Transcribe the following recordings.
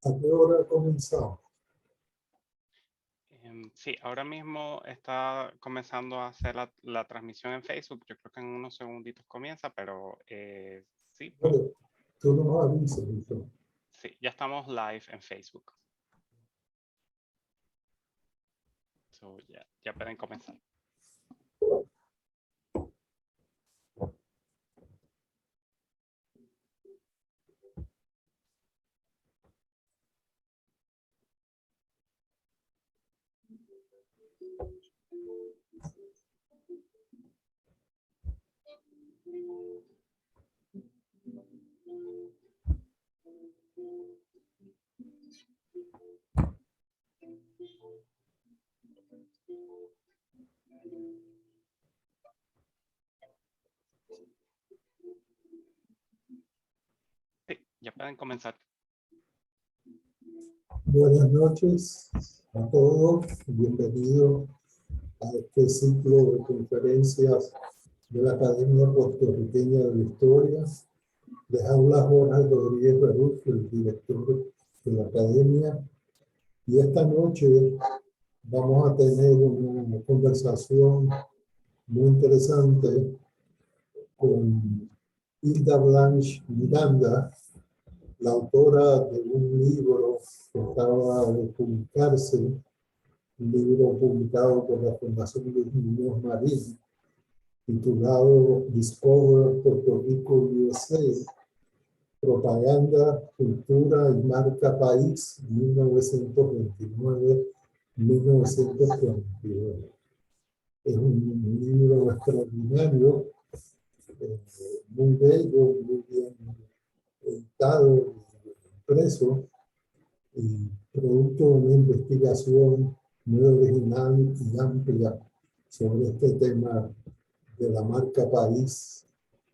¿A qué hora comenzamos? Sí, ahora mismo está comenzando a hacer la transmisión en Facebook. Yo creo que en unos segunditos comienza, pero sí, Bueno, tú nos avisas, entonces. sí, ya estamos live en Facebook. So, ya pueden comenzar. Sí, ya pueden comenzar. Buenas noches a todos. Bienvenidos a este ciclo de conferencias de la Academia Puertorriqueña de la Historia. Les habla Jorge Rodríguez Berruz, el director de la Academia. Y esta noche vamos a tener una conversación muy interesante con Hilda Blanch Miranda, la autora de un libro que acaba de publicarse, un libro publicado por la Fundación Luis Muñoz Marín, titulado Discover Puerto Rico USA, Propaganda, Cultura y Marca País, 1929-1942. Es un libro extraordinario, muy bello, muy bien editado, impreso, y producto de una investigación muy original y amplia sobre este tema de la marca país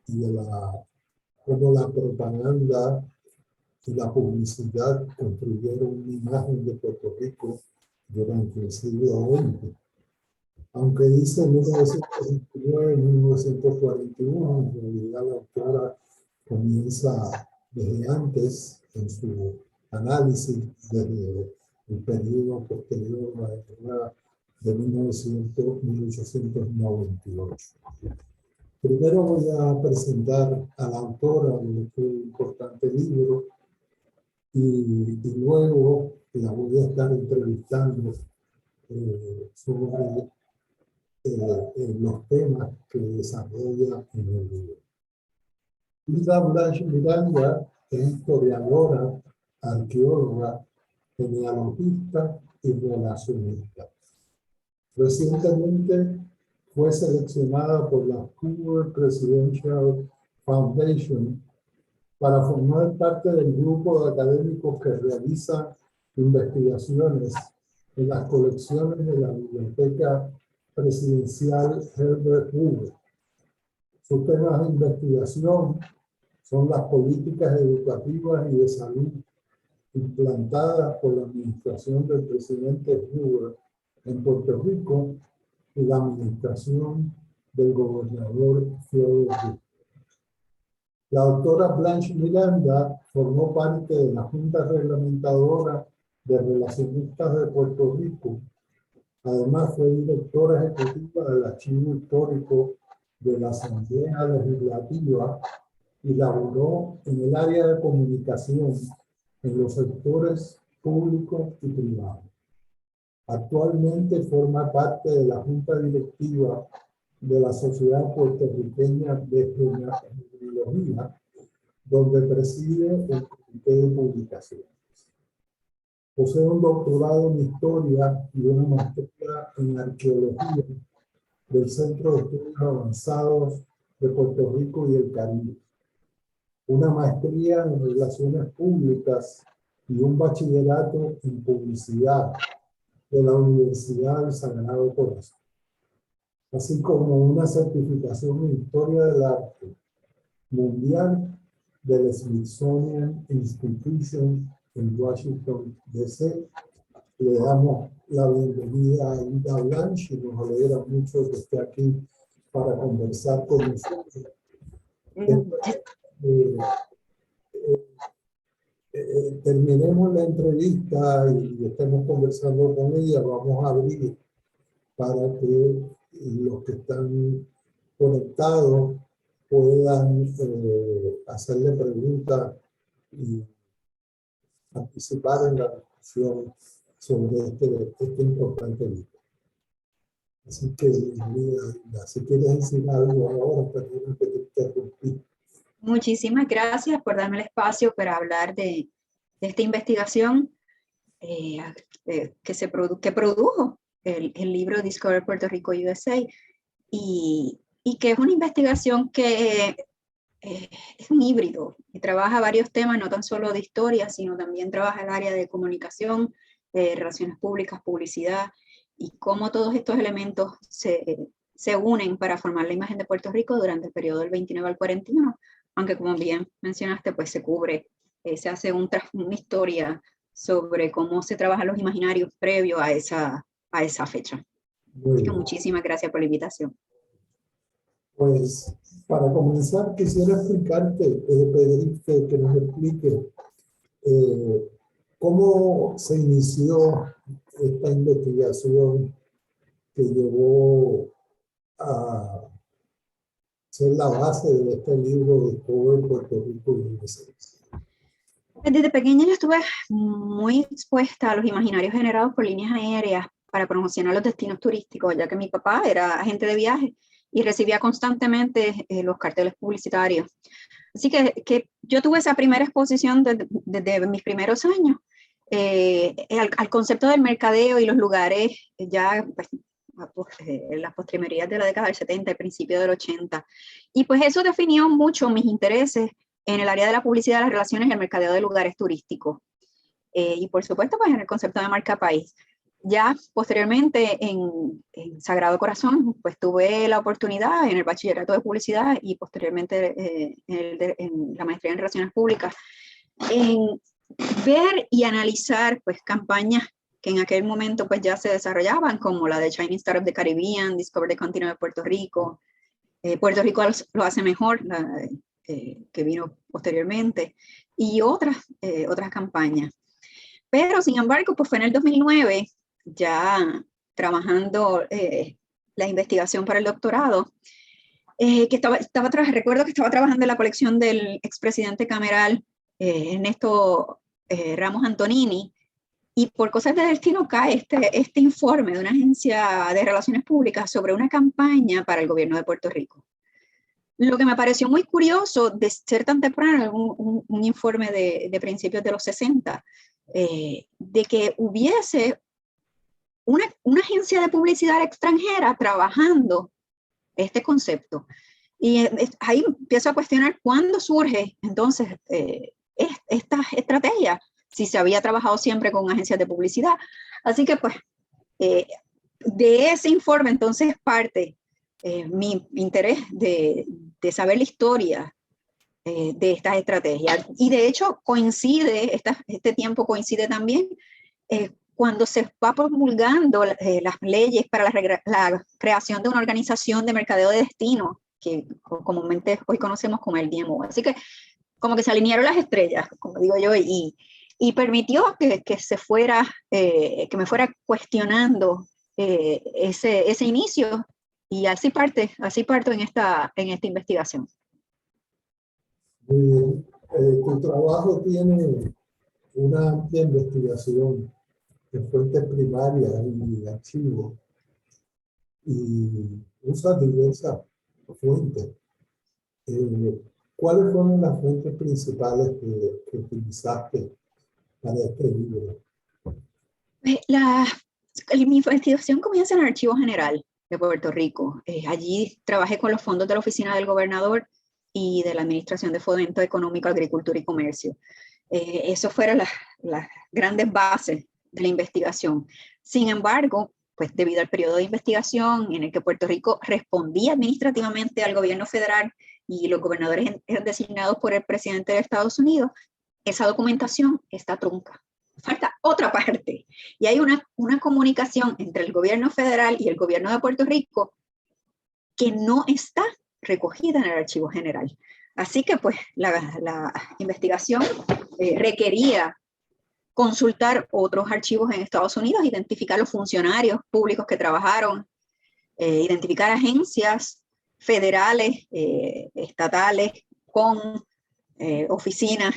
y de cómo la propaganda y la publicidad construyeron una imagen de Puerto Rico durante el siglo XX. Aunque dice 1929-1941, en realidad la autora comienza desde antes en su análisis, desde el periodo posterior a la guerra de 1898. Primero voy a presentar a la autora de este importante libro y luego la voy a estar entrevistando sobre los temas que desarrolla en el libro. Hilda Blanch Miranda es historiadora, arqueóloga, genealogista y relacionista. Recientemente fue seleccionada por la Hoover Presidential Foundation para formar parte del grupo de académicos que realizan investigaciones en las colecciones de la Biblioteca Presidencial Herbert Hoover. Sus temas de investigación son las políticas educativas y de salud implantadas por la administración del presidente Hoover en Puerto Rico y la administración del gobernador Theodore Roosevelt. La doctora Blanch Miranda formó parte de la Junta Reglamentadora de Relacionistas de Puerto Rico. Además, fue directora ejecutiva del Archivo Histórico de la Asamblea Legislativa y laboró en el área de comunicación en los sectores público y privado. Actualmente forma parte de la Junta Directiva de la Sociedad Puertorriqueña de Genealogía, donde preside el Comité de Publicaciones. Posee un doctorado en Historia y una maestría en Arqueología del Centro de Estudios Avanzados de Puerto Rico y el Caribe, una maestría en Relaciones Públicas y un bachillerato en Publicidad de la Universidad del Sagrado Corazón, así como una certificación en Historia del Arte Mundial del Smithsonian Institution en Washington, D.C. Le damos la bienvenida a Hilda Blanch y nos alegra mucho que esté aquí para conversar con nosotros. terminemos la entrevista y estemos conversando con ella, vamos a abrir para que los que están conectados puedan hacerle preguntas y participar en la discusión sobre este importante libro. Así que, Linda, si quieres decir algo ahora, perdón que te interrumpí. Muchísimas gracias por darme el espacio para hablar de esta investigación que produjo el libro Discover Puerto Rico USA y que es una investigación que es un híbrido y trabaja varios temas, no tan solo de historia, sino también trabaja el área de comunicación, relaciones públicas, publicidad y cómo todos estos elementos se unen para formar la imagen de Puerto Rico durante el periodo del 29 al 41, aunque como bien mencionaste, pues se cubre, se hace una historia sobre cómo se trabajan los imaginarios previo a esa fecha. Así que muchísimas gracias por la invitación. Pues, para comenzar, quisiera pedirte que nos explique cómo se inició esta investigación que llevó a ser la base de este libro de todo Puerto Rico USA. Desde pequeña yo estuve muy expuesta a los imaginarios generados por líneas aéreas para promocionar los destinos turísticos, ya que mi papá era agente de viaje y recibía constantemente los carteles publicitarios. Así que yo tuve esa primera exposición desde mis primeros años al concepto del mercadeo y los lugares ya pues, en las postrimerías de la década del 70 y principio del 80. Y pues eso definió mucho mis intereses en el área de la publicidad, las relaciones y el mercadeo de lugares turísticos. Y por supuesto, pues en el concepto de marca país. Ya posteriormente en Sagrado Corazón, pues tuve la oportunidad en el bachillerato de publicidad y posteriormente en la maestría en relaciones públicas, en ver y analizar pues campañas que en aquel momento pues ya se desarrollaban, como la de Chinese Star of the Caribbean, Discover the Continent de Puerto Rico. Puerto Rico lo hace mejor, que vino posteriormente, y otras campañas. Pero, sin embargo, pues fue en el 2009, ya trabajando la investigación para el doctorado, que recuerdo que estaba trabajando en la colección del expresidente cameral Ernesto Ramos Antonini, y por cosas de destino cae este informe de una agencia de relaciones públicas sobre una campaña para el gobierno de Puerto Rico. Lo que me pareció muy curioso de ser tan temprano, un informe de principios de los 60, de que hubiese una agencia de publicidad extranjera trabajando este concepto. Y ahí empiezo a cuestionar cuándo surge entonces esta estrategia, si se había trabajado siempre con agencias de publicidad. Así que pues de ese informe entonces parte mi interés de saber la historia de estas estrategias. Y de hecho este tiempo coincide también cuando se va promulgando las leyes para la creación de una organización de mercadeo de destino, que comúnmente hoy conocemos como el DMO. Así que como que se alinearon las estrellas, como digo yo, y permitió que me fuera cuestionando ese inicio, y así parto en esta investigación. Tu trabajo tiene una amplia investigación de fuentes primarias y archivos, y usa diversas fuentes. ¿Cuáles fueron las fuentes principales que utilizaste para este libro? Mi investigación comienza en el Archivo General de Puerto Rico. Allí trabajé con los fondos de la Oficina del Gobernador y de la Administración de Fomento Económico, Agricultura y Comercio. Esas fueron las grandes bases de la investigación. Sin embargo, pues debido al periodo de investigación en el que Puerto Rico respondía administrativamente al gobierno federal y los gobernadores eran designados por el presidente de Estados Unidos, esa documentación está trunca. Falta otra parte. Y hay una comunicación entre el gobierno federal y el gobierno de Puerto Rico que no está recogida en el Archivo General. Así que pues la investigación requería consultar otros archivos en Estados Unidos, identificar los funcionarios públicos que trabajaron, identificar agencias federales, estatales, con oficinas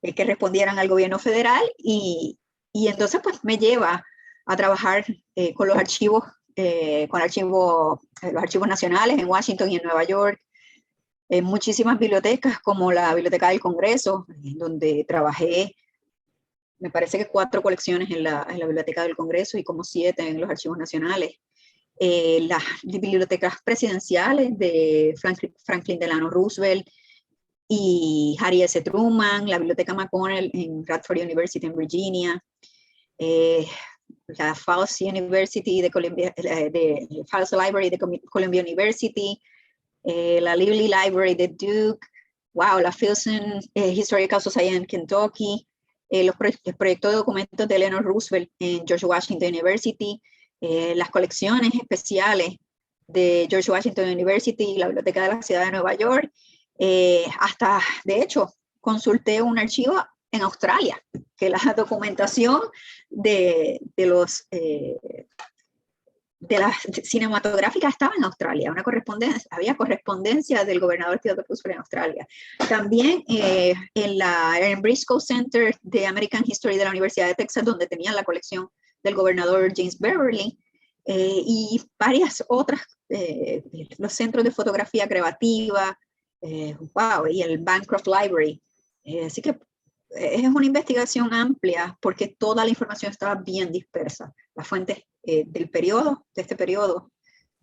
que respondieran al gobierno federal, y entonces pues me lleva a trabajar con los archivos, los archivos nacionales en Washington y en Nueva York, en muchísimas bibliotecas como la Biblioteca del Congreso, donde trabajé, me parece que 4 colecciones en la Biblioteca del Congreso y como 7 en los archivos nacionales. Las bibliotecas presidenciales de Franklin Delano Roosevelt y Harry S. Truman, la Biblioteca McConnell en Radford University en Virginia, la Falls University de Columbia, Falls Library de Columbia University, la Lively Library de Duke, wow, la Filson Historical Society en Kentucky, el proyecto de documentos de Eleanor Roosevelt en George Washington University, las colecciones especiales de George Washington University, la Biblioteca de la Ciudad de Nueva York, hasta, de hecho, consulté un archivo en Australia, que la documentación de la cinematográfica estaba en Australia, había correspondencia del gobernador Theodore Roosevelt en Australia. También en Briscoe Center de American History de la Universidad de Texas, donde tenían la colección del gobernador James Beverly, y varias otras, los centros de fotografía creativa, wow, y el Bancroft Library. Así que es una investigación amplia porque toda la información estaba bien dispersa. Las fuentes de este periodo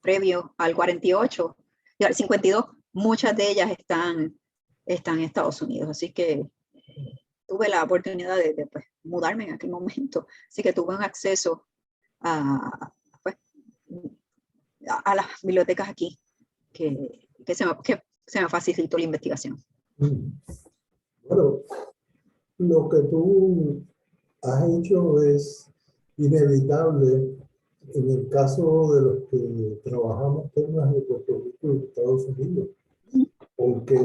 previo al 48 y al 52, muchas de ellas están en Estados Unidos. Así que tuve la oportunidad de pues, mudarme en aquel momento. Así que tuve un acceso a las bibliotecas aquí que se me facilitó la investigación. Bueno, lo que tú has hecho es inevitable en el caso de los que trabajamos temas de Puerto Rico y Estados Unidos, porque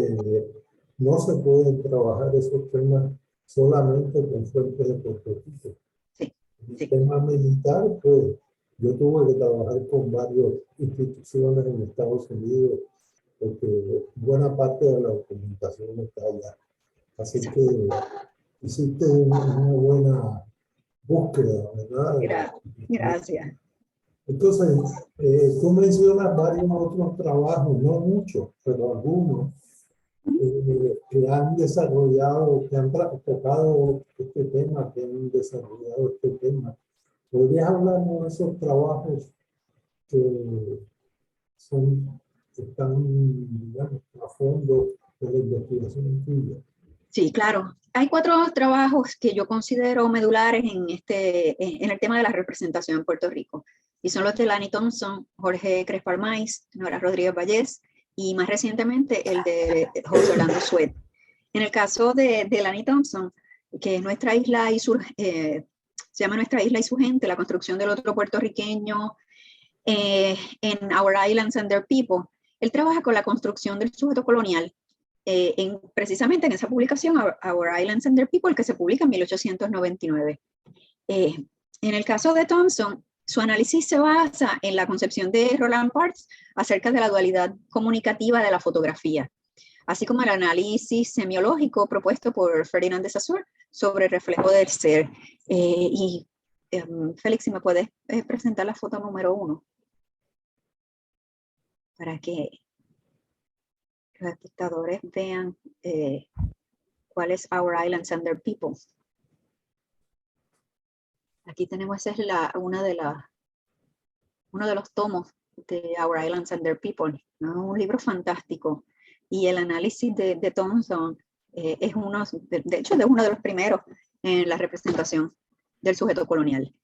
no se pueden trabajar esos temas solamente con fuentes de Puerto Rico. Sí, el sí. tema militar, pues yo tuve que trabajar con varias instituciones en Estados Unidos, porque buena parte de la documentación está allá. Así que hiciste una buena búsqueda, ¿verdad? Gracias. Entonces, tú mencionas varios otros trabajos, no muchos, pero algunos, que han desarrollado, que han tocado este tema, que han desarrollado este tema. ¿Podrías hablarnos de esos trabajos que están, digamos, a fondo de la investigación tuya? Sí, claro. Hay 4 trabajos que yo considero medulares en el tema de la representación en Puerto Rico. Y son los de Lani Thompson, Jorge Crespo Armaiz, Nora Rodríguez Vallés y más recientemente el de José Orlando Suet. En el caso de Lani Thompson, que es nuestra isla y se llama Nuestra Isla y su Gente, la construcción del otro puertorriqueño en Our Islands and Their People, él trabaja con la construcción del sujeto colonial. Precisamente en esa publicación, Our Islands and Their People, que se publica en 1899. En el caso de Thompson, su análisis se basa en la concepción de Roland Barthes acerca de la dualidad comunicativa de la fotografía, así como el análisis semiológico propuesto por Ferdinand de Saussure sobre el reflejo del ser. Félix, si me puedes presentar la foto número 1, para que los espectadores vean cuál es Our Islands and Their People. Aquí tenemos, esa es uno de los tomos de Our Islands and Their People, ¿no? Un libro fantástico. Y el análisis de Thompson es de hecho, de uno de los primeros en la representación del sujeto colonial.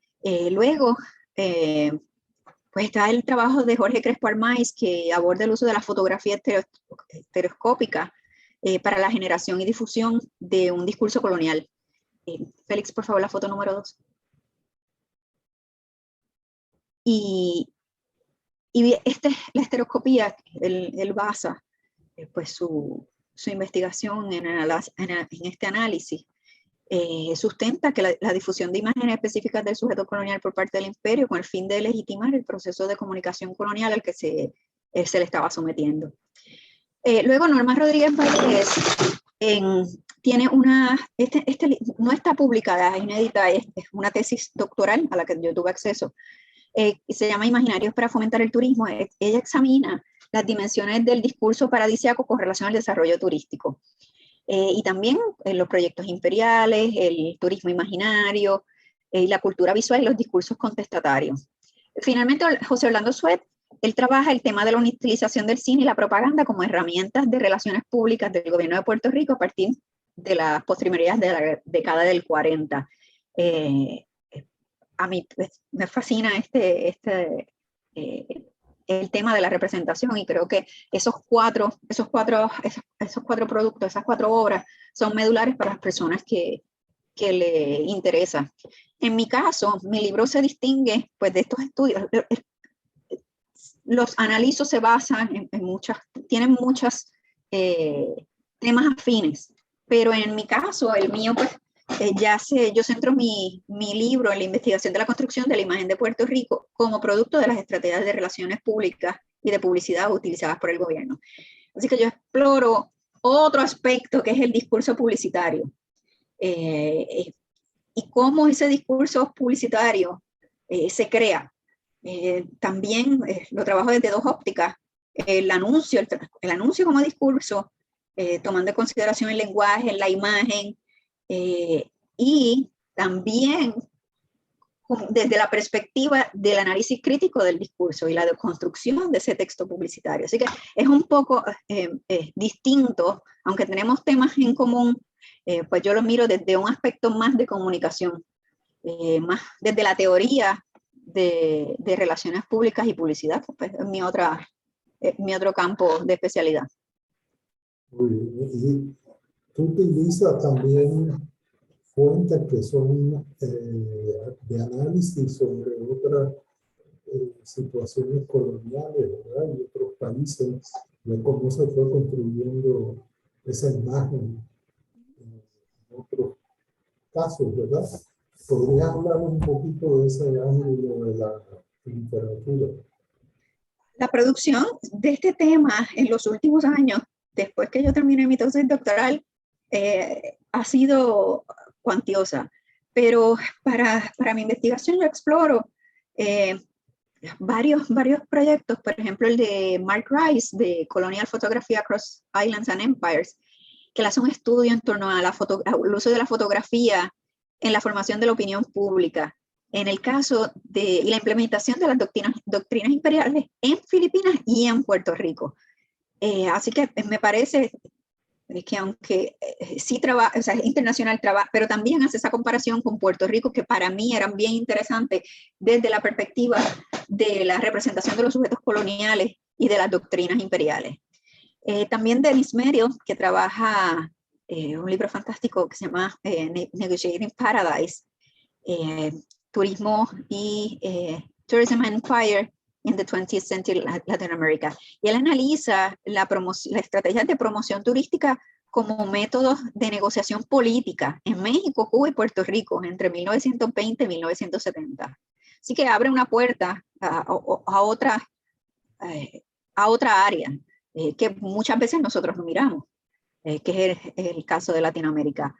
Luego, pues está el trabajo de Jorge Crespo Armaiz, que aborda el uso de la fotografía estereoscópica para la generación y difusión de un discurso colonial. Félix, por favor, la foto número 2. Y la estereoscopía, él basa pues su investigación en este análisis sustenta que la difusión de imágenes específicas del sujeto colonial por parte del imperio con el fin de legitimar el proceso de comunicación colonial al que se le estaba sometiendo. Luego Norma Rodríguez Valdés tiene no está publicada, es inédita, es una tesis doctoral a la que yo tuve acceso, se llama Imaginarios para fomentar el turismo. Ella examina las dimensiones del discurso paradisíaco con relación al desarrollo turístico. Y también los proyectos imperiales, el turismo imaginario, la cultura visual y los discursos contestatarios. Finalmente, José Orlando Suet, él trabaja el tema de la utilización del cine y la propaganda como herramientas de relaciones públicas del gobierno de Puerto Rico a partir de las postrimerías de la década del 40. A mí me fascina el tema de la representación, y creo que esos cuatro productos, esas 4 obras son medulares para las personas que le interesa. En mi caso, mi libro se distingue pues, de estos estudios. Los analizos se basan tienen muchos temas afines, pero en mi caso, el mío, pues, yo centro mi libro en la investigación de la construcción de la imagen de Puerto Rico como producto de las estrategias de relaciones públicas y de publicidad utilizadas por el gobierno. Así que yo exploro otro aspecto que es el discurso publicitario y cómo ese discurso publicitario se crea. También lo trabajo desde 2 ópticas, el anuncio como discurso, tomando en consideración el lenguaje, la imagen, y también desde la perspectiva del análisis crítico del discurso y la deconstrucción de ese texto publicitario. Así que es un poco distinto, aunque tenemos temas en común, pues yo lo miro desde un aspecto más de comunicación, más desde la teoría de relaciones públicas y publicidad, pues es mi otro campo de especialidad. Muy bien. Y tú utilizas también fuentes que son de análisis sobre otras situaciones coloniales, ¿verdad? Y otros países, de cómo se fue construyendo esa imagen en otros casos, ¿verdad? ¿Podrías hablar un poquito de ese ángulo de la literatura? La producción de este tema en los últimos años, después que yo terminé mi tesis doctoral, ha sido cuantiosa, pero para mi investigación yo exploro varios proyectos, por ejemplo el de Mark Rice de Colonial Photography Across Islands and Empires, que le hace un estudio en torno al uso de la fotografía en la formación de la opinión pública, en el caso de la implementación de las doctrinas imperiales en Filipinas y en Puerto Rico. Así que me parece que aunque sí trabaja, o sea, es internacional trabajo, pero también hace esa comparación con Puerto Rico, que para mí eran bien interesantes desde la perspectiva de la representación de los sujetos coloniales y de las doctrinas imperiales. También Dennis Merrill, que trabaja un libro fantástico que se llama Negotiating Paradise, Turismo y Tourism and Empire in the 20th Century Latin America. Y él analiza la estrategia de promoción turística como métodos de negociación política en México, Cuba y Puerto Rico entre 1920 y 1970. Así que abre una puerta a otra área que muchas veces nosotros no miramos, que es el caso de Latinoamérica.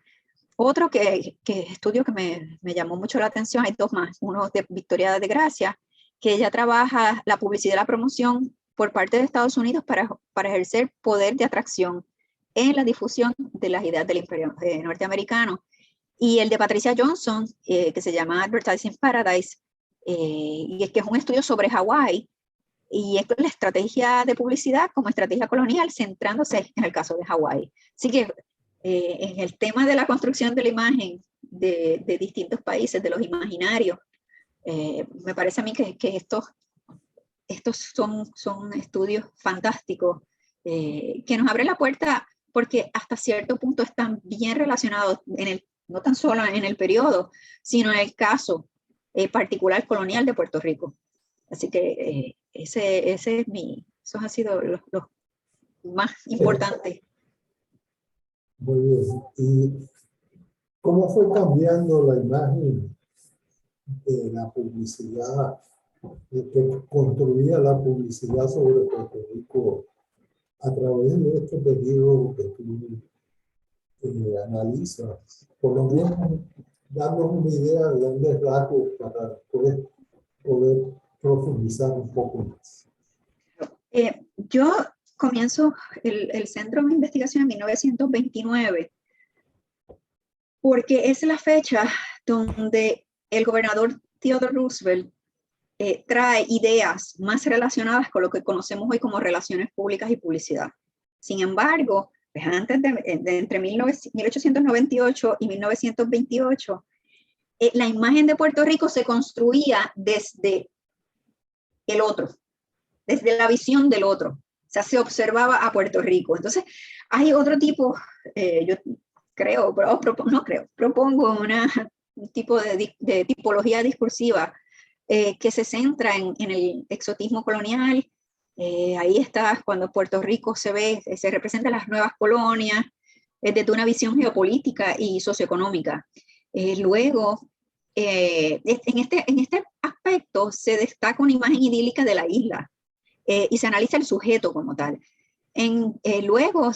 Otro estudio que me llamó mucho la atención, hay 2 más, uno de Victoria de Gracia, que ella trabaja la publicidad y la promoción por parte de Estados Unidos para ejercer poder de atracción en la difusión de las ideas del imperio norteamericano. Y el de Patricia Johnson, que se llama Advertising Paradise, y es que es un estudio sobre Hawái, y es la estrategia de publicidad como estrategia colonial, centrándose en el caso de Hawái. Así que en el tema de la construcción de la imagen de distintos países, de los imaginarios, me parece a mí que estos son estudios fantásticos que nos abren la puerta porque hasta cierto punto están bien relacionados, no tan solo en el periodo, sino en el caso particular colonial de Puerto Rico. Así que esos han sido los más importantes. Muy bien. Y ¿Cómo fue cambiando la imagen de la publicidad, de que construía la publicidad sobre Puerto Rico a través de este periodo que tú analizas? Por lo menos darnos una idea de grandes rasgos para después poder profundizar un poco más. Yo comienzo el Centro de Investigación en 1929, porque es la fecha donde el gobernador Theodore Roosevelt trae ideas más relacionadas con lo que conocemos hoy como relaciones públicas y publicidad. Sin embargo, pues antes de entre 1898 y 1928, la imagen de Puerto Rico se construía desde el otro, desde la visión del otro. O sea, se observaba a Puerto Rico. Entonces, hay otro tipo, yo creo, propongo un tipo de tipología discursiva que se centra en el exotismo colonial. Ahí está cuando Puerto Rico se representa las nuevas colonias, desde una visión geopolítica y socioeconómica. Luego, en este aspecto se destaca una imagen idílica de la isla y se analiza el sujeto como tal. Luego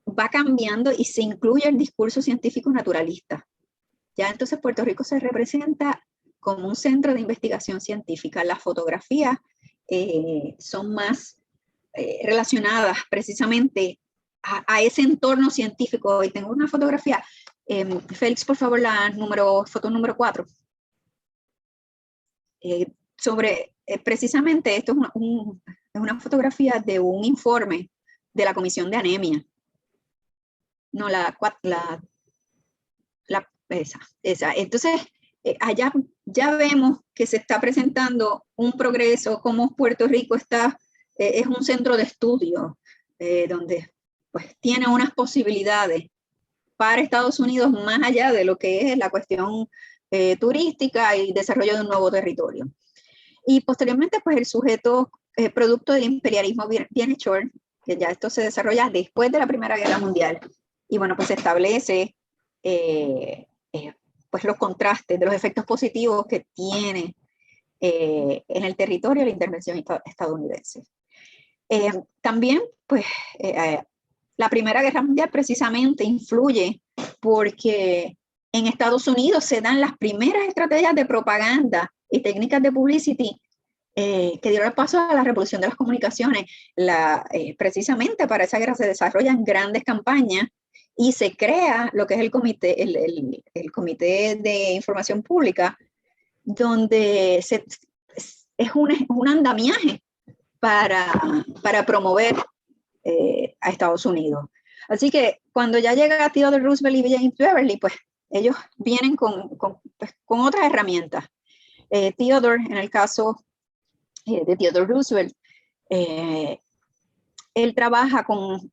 va cambiando y se incluye el discurso científico naturalista. Ya entonces Puerto Rico se representa como un centro de investigación científica. Las fotografías son más relacionadas precisamente a ese entorno científico. Y tengo una fotografía. Félix, por favor, foto número 4. Precisamente esto es una fotografía de un informe de la Comisión de Anemia. No, esa. Entonces, allá ya vemos que se está presentando un progreso, como Puerto Rico es un centro de estudio donde pues, tiene unas posibilidades para Estados Unidos más allá de lo que es la cuestión turística y desarrollo de un nuevo territorio. Y posteriormente, pues el sujeto producto del imperialismo bienhechor, que ya esto se desarrolla después de la Primera Guerra Mundial, y bueno, pues se establece pues los contrastes de los efectos positivos que tiene en el territorio la intervención estadounidense. También, pues, la Primera Guerra Mundial precisamente influye porque en Estados Unidos se dan las primeras estrategias de propaganda y técnicas de publicity que dieron el paso a la revolución de las comunicaciones. Precisamente para esa guerra se desarrollan grandes campañas y se crea lo que es el Comité de Información Pública, donde es un andamiaje para promover a Estados Unidos. Así que cuando ya llega Theodore Roosevelt y James Beverly, pues ellos vienen con otras herramientas. Theodore, en el caso de Theodore Roosevelt, él trabaja con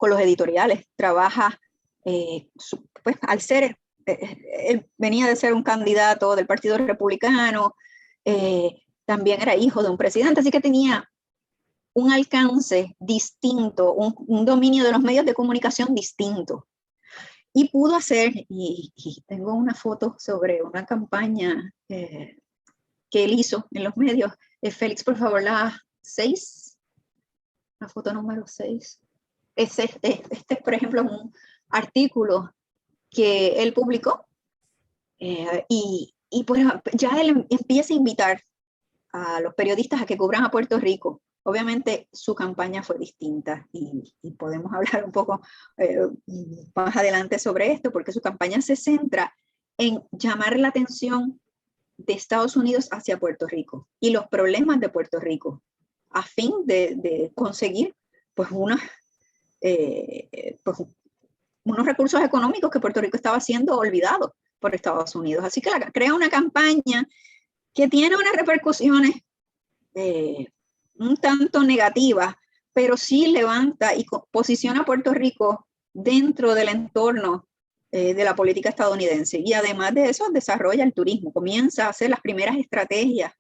los editoriales, trabaja, pues al ser, él venía de ser un candidato del Partido Republicano, también era hijo de un presidente, así que tenía un alcance distinto, un dominio de los medios de comunicación distinto. Y pudo hacer, y tengo una foto sobre una campaña que él hizo en los medios. Félix, por favor, la 6, la foto número 6. Este es, por ejemplo, un artículo que él publicó y pues ya él empieza a invitar a los periodistas a que cubran a Puerto Rico. Obviamente su campaña fue distinta y podemos hablar un poco más adelante sobre esto, porque su campaña se centra en llamar la atención de Estados Unidos hacia Puerto Rico y los problemas de Puerto Rico, a fin de conseguir pues unos recursos económicos que Puerto Rico estaba siendo olvidado por Estados Unidos. Así que crea una campaña que tiene unas repercusiones un tanto negativas, pero sí levanta y posiciona a Puerto Rico dentro del entorno de la política estadounidense. Y además de eso, desarrolla el turismo, comienza a hacer las primeras estrategias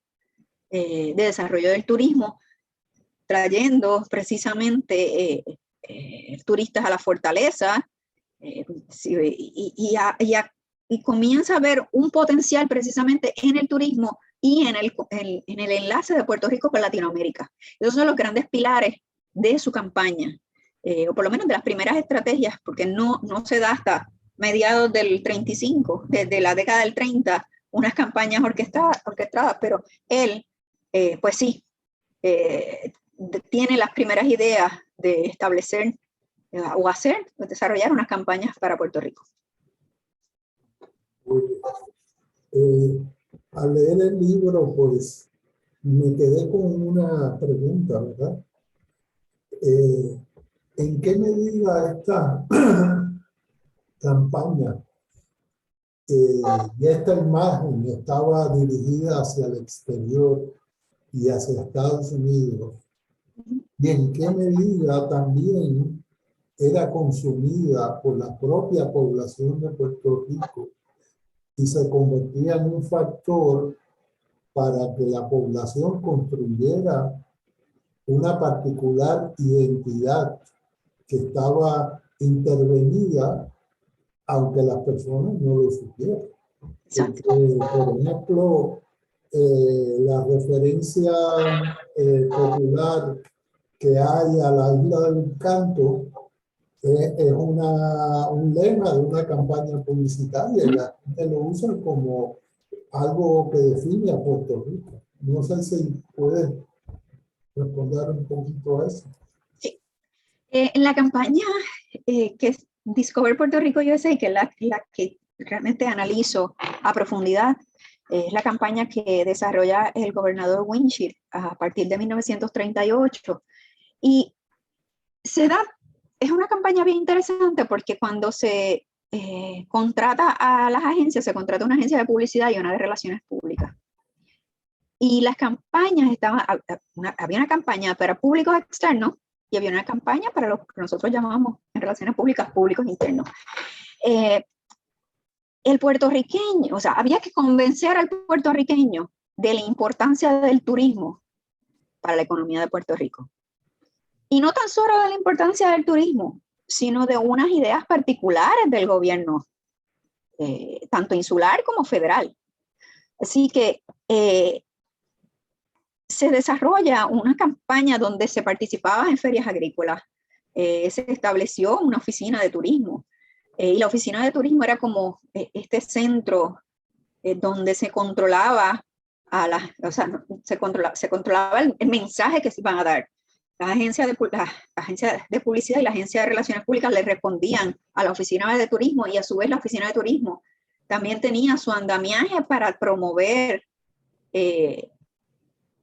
de desarrollo del turismo, trayendo precisamente turistas a la fortaleza y a y comienza a ver un potencial precisamente en el turismo y en el enlace de Puerto Rico con Latinoamérica. Esos son los grandes pilares de su campaña, o por lo menos de las primeras estrategias, porque no se da hasta mediados del 35, desde la década del 30, unas campañas orquestadas, pero él, pues sí, tiene las primeras ideas de establecer o desarrollar unas campañas para Puerto Rico. Al leer el libro, pues me quedé con una pregunta, ¿verdad? ¿En qué medida esta campaña y esta imagen estaba dirigida hacia el exterior y hacia Estados Unidos? ¿Y en qué medida también era consumida por la propia población de Puerto Rico y se convertía en un factor para que la población construyera una particular identidad que estaba intervenida, aunque las personas no lo supieran? Exacto. Por ejemplo, la referencia popular que hay a la Isla del Encanto es un lema de una campaña publicitaria y la gente lo usa como algo que define a Puerto Rico. No sé si puedes responder un poquito a eso. Sí. En la campaña que es Discover Puerto Rico USA, que es la que realmente analizo a profundidad, es la campaña que desarrolla el gobernador Winship a partir de 1938. Y es una campaña bien interesante porque cuando se contrata a las agencias, se contrata una agencia de publicidad y una de relaciones públicas. Y las campañas había una campaña para públicos externos y había una campaña para lo que nosotros llamamos en relaciones públicas, públicos internos. El puertorriqueño, o sea, había que convencer al puertorriqueño de la importancia del turismo para la economía de Puerto Rico. Y no tan solo de la importancia del turismo, sino de unas ideas particulares del gobierno, tanto insular como federal. Así que se desarrolla una campaña donde se participaba en ferias agrícolas, se estableció una oficina de turismo, y la oficina de turismo era como este centro donde se controlaba se controlaba el mensaje que se iban a dar. La agencia de publicidad y la agencia de relaciones públicas le respondían a la oficina de turismo, y a su vez la oficina de turismo también tenía su andamiaje para promover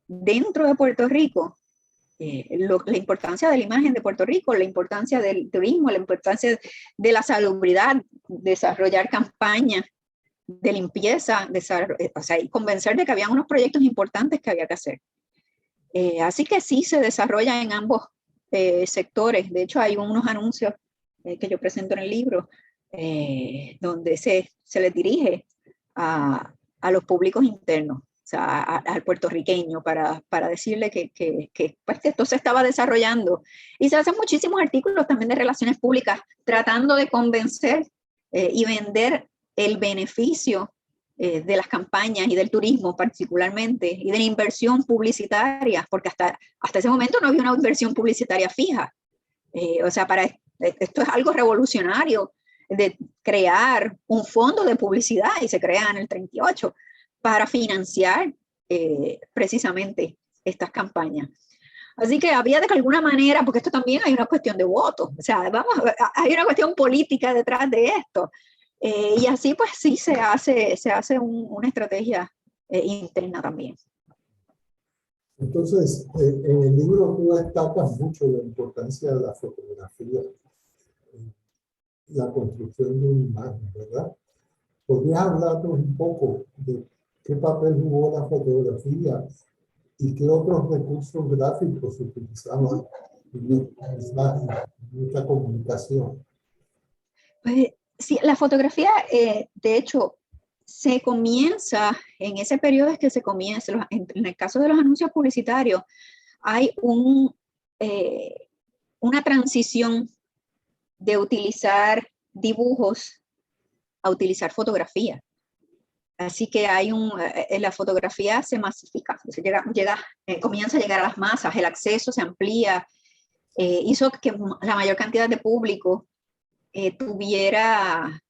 dentro de Puerto Rico la importancia de la imagen de Puerto Rico, la importancia del turismo, la importancia de la salubridad, desarrollar campañas de limpieza, y convencer de que había unos proyectos importantes que había que hacer. Así que sí se desarrolla en ambos sectores. De hecho, hay unos anuncios que yo presento en el libro donde se les dirige a los públicos internos, o sea, al puertorriqueño, para decirle que pues, esto se estaba desarrollando. Y se hacen muchísimos artículos también de relaciones públicas tratando de convencer y vender el beneficio de las campañas y del turismo particularmente, y de la inversión publicitaria, porque hasta ese momento no había una inversión publicitaria fija. O sea, esto es algo revolucionario, de crear un fondo de publicidad, y se crea en el 38 para financiar precisamente estas campañas. Así que había de alguna manera, porque esto también hay una cuestión de votos, o sea, hay una cuestión política detrás de esto. Y así pues sí se hace una estrategia interna también. Entonces, en el libro tú destacas mucho la importancia de la fotografía, la construcción de una imagen, ¿verdad? ¿Podrías hablarnos un poco de qué papel jugó la fotografía y qué otros recursos gráficos se utilizaban en esta comunicación? Pues sí, la fotografía, de hecho, se comienza, en ese periodo es que se comienza, en el caso de los anuncios publicitarios, hay una transición de utilizar dibujos a utilizar fotografía. Así que hay la fotografía se masifica, comienza a llegar a las masas, el acceso se amplía, hizo que la mayor cantidad de público tuviera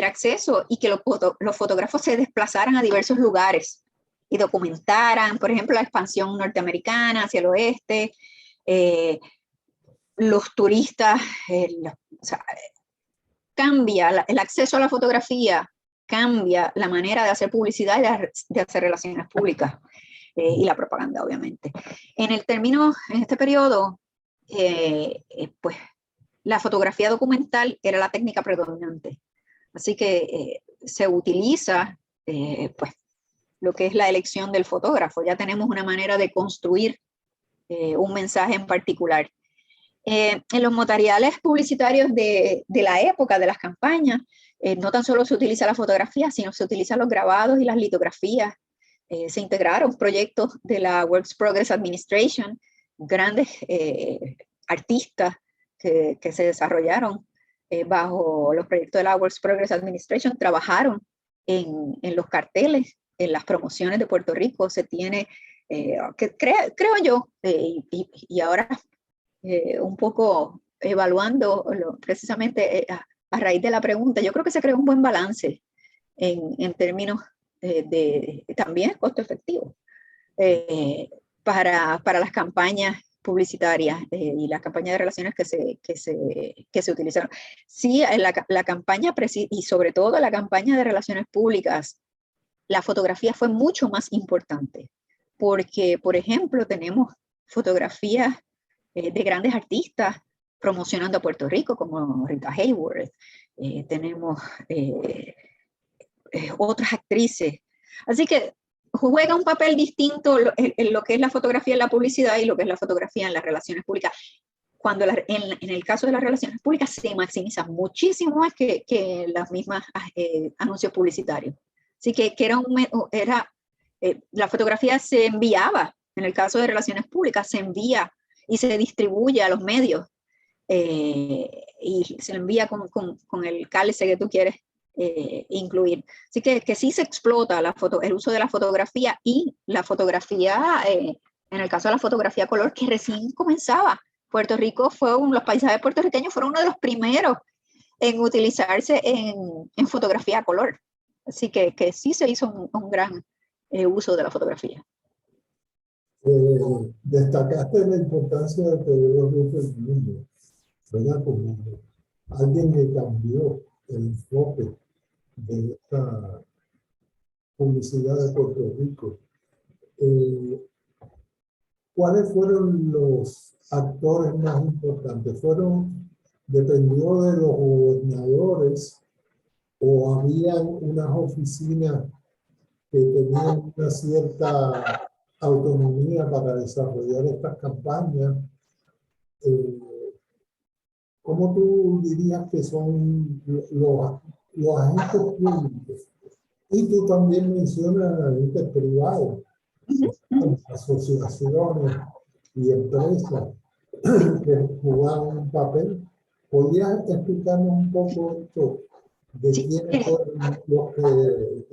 acceso y que los fotógrafos se desplazaran a diversos lugares y documentaran, por ejemplo, la expansión norteamericana hacia el oeste, los turistas, cambia el acceso a la fotografía, cambia la manera de hacer publicidad y de hacer relaciones públicas y la propaganda, obviamente. En este periodo, pues la fotografía documental era la técnica predominante. Así que se utiliza pues, lo que es la elección del fotógrafo. Ya tenemos una manera de construir un mensaje en particular. En los materiales publicitarios de la época, de las campañas, no tan solo se utiliza la fotografía, sino se utilizan los grabados y las litografías. Se integraron proyectos de la Works Progress Administration, grandes artistas que se desarrollaron bajo los proyectos de la Works Progress Administration, trabajaron en los carteles, en las promociones de Puerto Rico. Se tiene, creo yo, y ahora un poco evaluando precisamente a raíz de la pregunta, yo creo que se creó un buen balance en términos de también costo efectivo para las campañas publicitarias y las campañas de relaciones que se utilizaron. Sí, la campaña, y sobre todo la campaña de relaciones públicas, la fotografía fue mucho más importante, porque, por ejemplo, tenemos fotografías de grandes artistas promocionando a Puerto Rico, como Rita Hayworth, tenemos otras actrices. Así que juega un papel distinto en lo que es la fotografía en la publicidad y lo que es la fotografía en las relaciones públicas. Cuando en el caso de las relaciones públicas se maximiza muchísimo más que las mismas anuncios publicitarios. Así que la fotografía se enviaba, en el caso de relaciones públicas, se envía y se distribuye a los medios y se envía con el cálice que tú quieres incluir. Así que sí se explota el uso de la fotografía y la fotografía, en el caso de la fotografía color, que recién comenzaba. Puerto Rico los paisajes puertorriqueños fueron uno de los primeros en utilizarse en fotografía color. Así que sí se hizo un gran uso de la fotografía. Destacaste la importancia de Teodoro Roosevelt Jr., ¿verdad? Como alguien que cambió el enfoque de esta publicidad de Puerto Rico. ¿Cuáles fueron los actores más importantes? ¿Dependió de los gobernadores o habían unas oficinas que tenían una cierta autonomía para desarrollar estas campañas? ¿Cómo tú dirías que son los agentes públicos? Y tú también mencionas agentes privados, asociaciones y empresas que jugaban un papel. ¿Podrías explicarnos un poco esto de quiénes fueron los que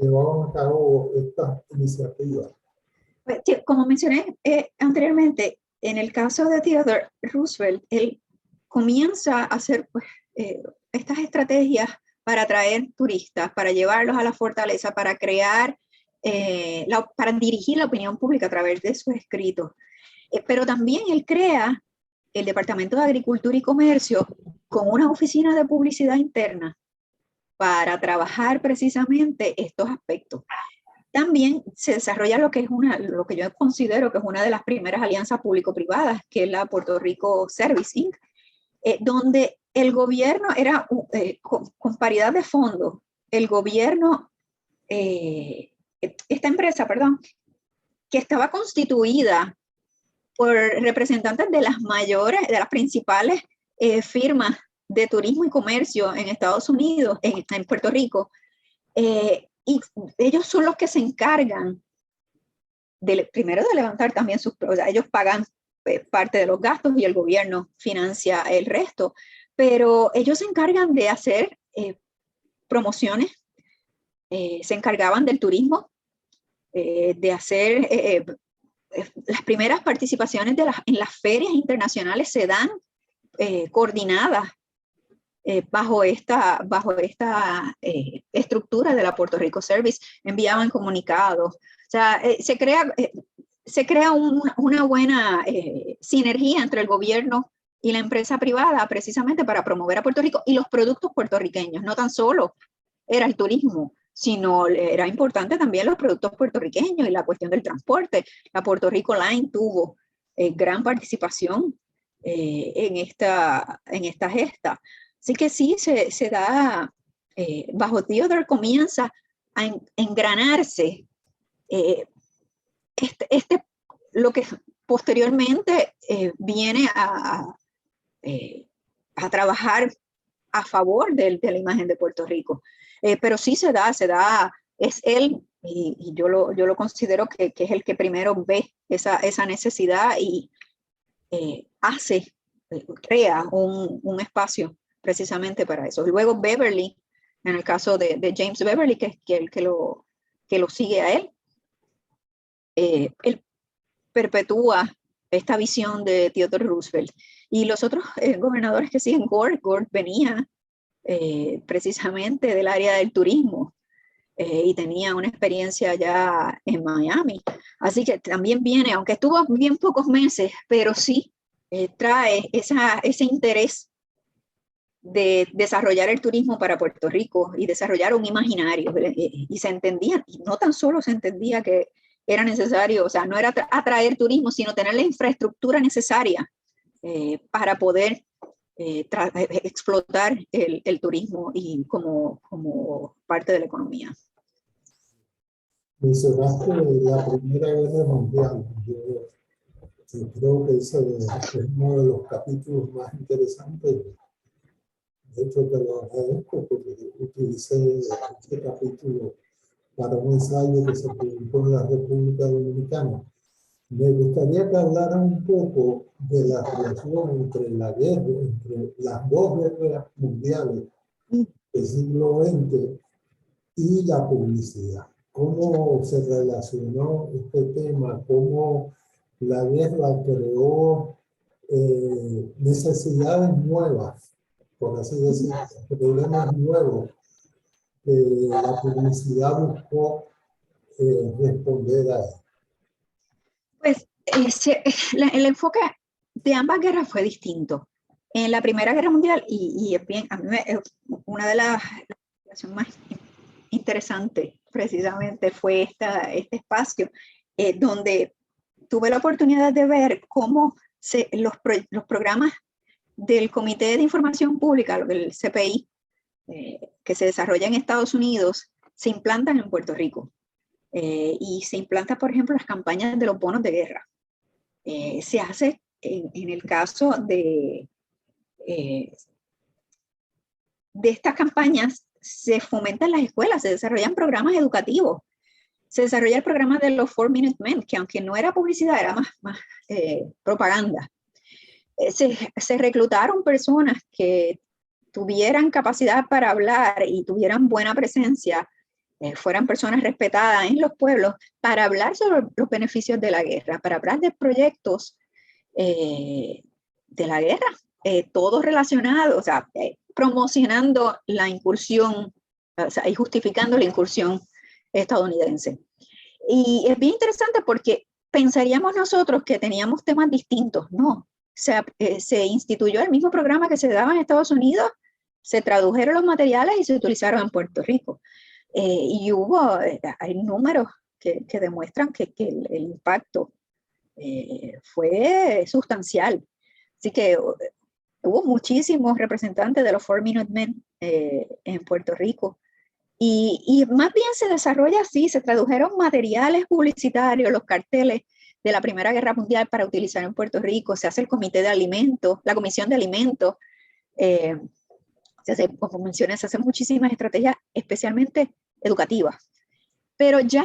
llevaban a cabo estas iniciativas? Como mencioné anteriormente, en el caso de Theodore Roosevelt, él comienza a hacer estas estrategias para atraer turistas, para llevarlos a la fortaleza, para crear, para dirigir la opinión pública a través de sus escritos. Pero también él crea el Departamento de Agricultura y Comercio con una oficina de publicidad interna para trabajar precisamente estos aspectos. También se desarrolla lo que yo considero que es una de las primeras alianzas público-privadas, que es la Puerto Rico Service Inc., donde el gobierno era con paridad de fondos. El gobierno, esta empresa, que estaba constituida por representantes de las principales firmas de turismo y comercio en Estados Unidos, en Puerto Rico, y ellos son los que se encargan primero de levantar también ellos pagan parte de los gastos y el gobierno financia el resto, pero ellos se encargan de hacer promociones, se encargaban del turismo, de hacer las primeras participaciones en las ferias internacionales se dan coordinadas bajo esta estructura de la Puerto Rico Service. Enviaban comunicados. O sea, se crea una buena sinergia entre el gobierno y la empresa privada precisamente para promover a Puerto Rico y los productos puertorriqueños. No tan solo era el turismo, sino era importante también los productos puertorriqueños y la cuestión del transporte. La Puerto Rico Line tuvo gran participación en esta gesta. Así que sí, se da, bajo Theodore comienza a engranarse lo que posteriormente viene a trabajar a favor de la imagen de Puerto Rico. Pero sí se da, es él, y yo lo considero que es el que primero ve esa necesidad y crea un espacio precisamente para eso. Luego Beverly, en el caso de James Beverly, que es el que lo sigue a él, él perpetúa esta visión de Theodore Roosevelt. Y los otros gobernadores que siguen, Gord venía precisamente del área del turismo y tenía una experiencia ya en Miami. Así que también viene, aunque estuvo bien pocos meses, pero sí trae ese interés de desarrollar el turismo para Puerto Rico y desarrollar un imaginario. Y se entendía, y no tan solo se entendía que era necesario, o sea, no era atraer turismo, sino tener la infraestructura necesaria para poder explotar el turismo y como parte de la economía. Mencionaste la Primera Guerra Mundial. Yo creo que ese es uno de los capítulos más interesantes. De hecho, te lo agradezco porque utilicé este capítulo para un ensayo que se publicó en la República Dominicana. Me gustaría que hablara un poco de la relación entre las dos guerras mundiales del siglo XX y la publicidad. ¿Cómo se relacionó este tema? ¿Cómo la guerra creó necesidades nuevas, por así decirlo, problemas nuevos que la publicidad buscó responder a él? Pues el enfoque de ambas guerras fue distinto. En la Primera Guerra Mundial, y a mí una de las más interesantes precisamente fue este espacio donde tuve la oportunidad de ver cómo los programas del Comité de Información Pública, el CPI, que se desarrolla en Estados Unidos, se implantan en Puerto Rico. Y se implanta, por ejemplo, las campañas de los bonos de guerra. Se hace en el caso de estas campañas, se fomentan las escuelas, se desarrollan programas educativos, se desarrolla el programa de los 4 Minute Men, que aunque no era publicidad, era más propaganda. Se reclutaron personas que tuvieran capacidad para hablar y tuvieran buena presencia, fueran personas respetadas en los pueblos, para hablar sobre los beneficios de la guerra, para hablar de proyectos de la guerra, todos relacionados, o sea, promocionando la incursión, o sea, y justificando la incursión estadounidense. Y es bien interesante porque pensaríamos nosotros que teníamos temas distintos, no. Se instituyó el mismo programa que se daba en Estados Unidos, se tradujeron los materiales y se utilizaron en Puerto Rico. Y hay números que demuestran que el impacto fue sustancial. Así que hubo muchísimos representantes de los 4 Minute Men en Puerto Rico. Y más bien se desarrolla así, se tradujeron materiales publicitarios, los carteles de la Primera Guerra Mundial para utilizar en Puerto Rico, se hace el Comité de Alimentos, la Comisión de Alimentos, como mencioné, se hacen muchísimas estrategias, especialmente educativas. Pero ya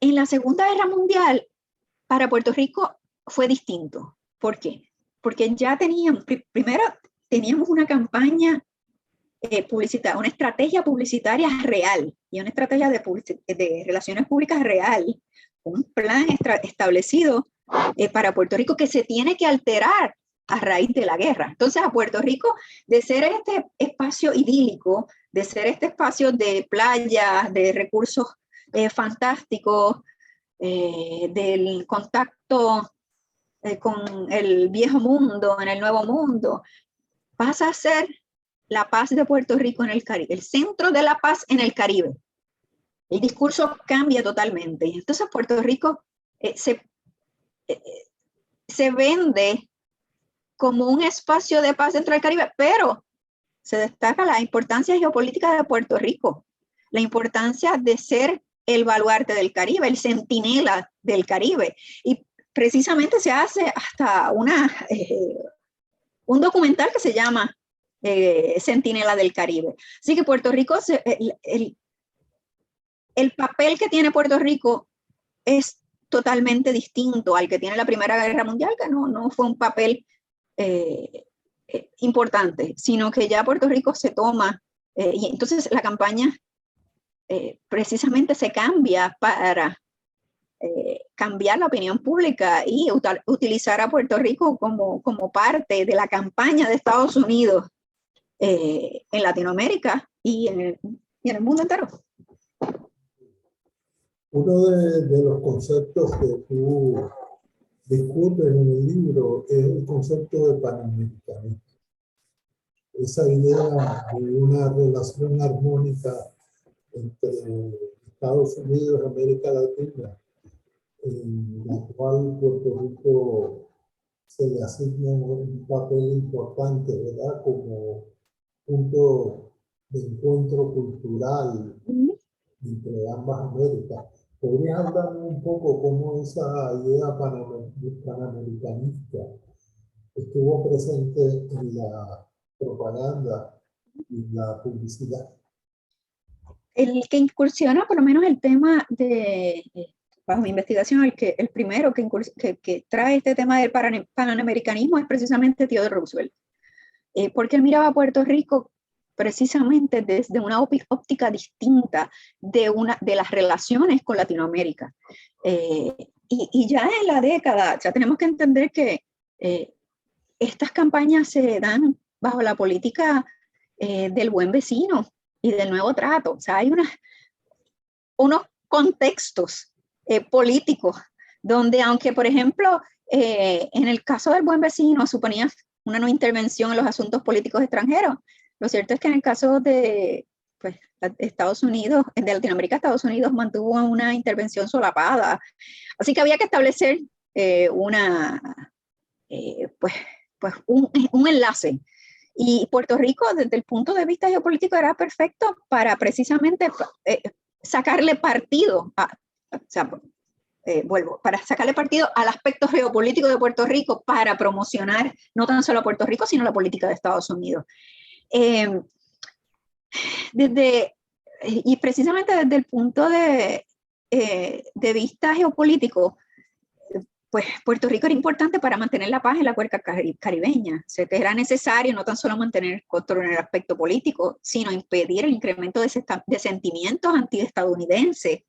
en la Segunda Guerra Mundial, para Puerto Rico fue distinto. ¿Por qué? Porque ya primero teníamos una campaña una estrategia publicitaria real y una estrategia de relaciones públicas real, un plan establecido para Puerto Rico que se tiene que alterar a raíz de la guerra. Entonces, a Puerto Rico, de ser este espacio idílico, de ser este espacio de playas, de recursos fantásticos, del contacto con el viejo mundo, en el nuevo mundo, pasa a ser la paz de Puerto Rico en el Caribe, el centro de la paz en el Caribe. El discurso cambia totalmente. Y entonces Puerto Rico se vende como un espacio de paz dentro del Caribe, pero se destaca la importancia geopolítica de Puerto Rico, la importancia de ser el baluarte del Caribe, el centinela del Caribe. Y precisamente se hace hasta un documental que se llama Centinela del Caribe. Así que Puerto Rico, el papel que tiene Puerto Rico es totalmente distinto al que tiene la Primera Guerra Mundial, que no fue un papel importante, sino que ya Puerto Rico se toma, y entonces la campaña precisamente se cambia para cambiar la opinión pública y utilizar a Puerto Rico como parte de la campaña de Estados Unidos en Latinoamérica y en el mundo entero. Uno de los conceptos que tú discutes en el libro es el concepto de panamericanismo. Esa idea de una relación armónica entre Estados Unidos y América Latina, en la cual Puerto Rico se le asigna un papel importante, ¿verdad? Como punto de encuentro cultural entre ambas Américas. ¿Podrías hablar un poco cómo esa idea panamericanista estuvo presente en la propaganda y la publicidad? El que incursiona, por lo menos el tema bajo mi investigación, el primero que trae este tema del panamericanismo es precisamente Theodore Roosevelt, porque él miraba a Puerto Rico precisamente desde una óptica distinta de las relaciones con Latinoamérica. Y ya en la década, ya tenemos que entender que estas campañas se dan bajo la política del buen vecino y del nuevo trato. O sea, hay unos contextos políticos donde, aunque por ejemplo en el caso del buen vecino suponía una no intervención en los asuntos políticos extranjeros, lo cierto es que en el caso de Estados Unidos, de Latinoamérica, Estados Unidos mantuvo una intervención solapada. Así que había que establecer un enlace. Y Puerto Rico, desde el punto de vista geopolítico, era perfecto para precisamente sacarle partido, para sacarle partido al aspecto geopolítico de Puerto Rico para promocionar no tan solo a Puerto Rico, sino la política de Estados Unidos. Y precisamente desde el punto de vista geopolítico, pues Puerto Rico era importante para mantener la paz en la cuenca caribeña. O sea, que era necesario no tan solo mantener el control en el aspecto político, sino impedir el incremento de sentimientos antiestadounidenses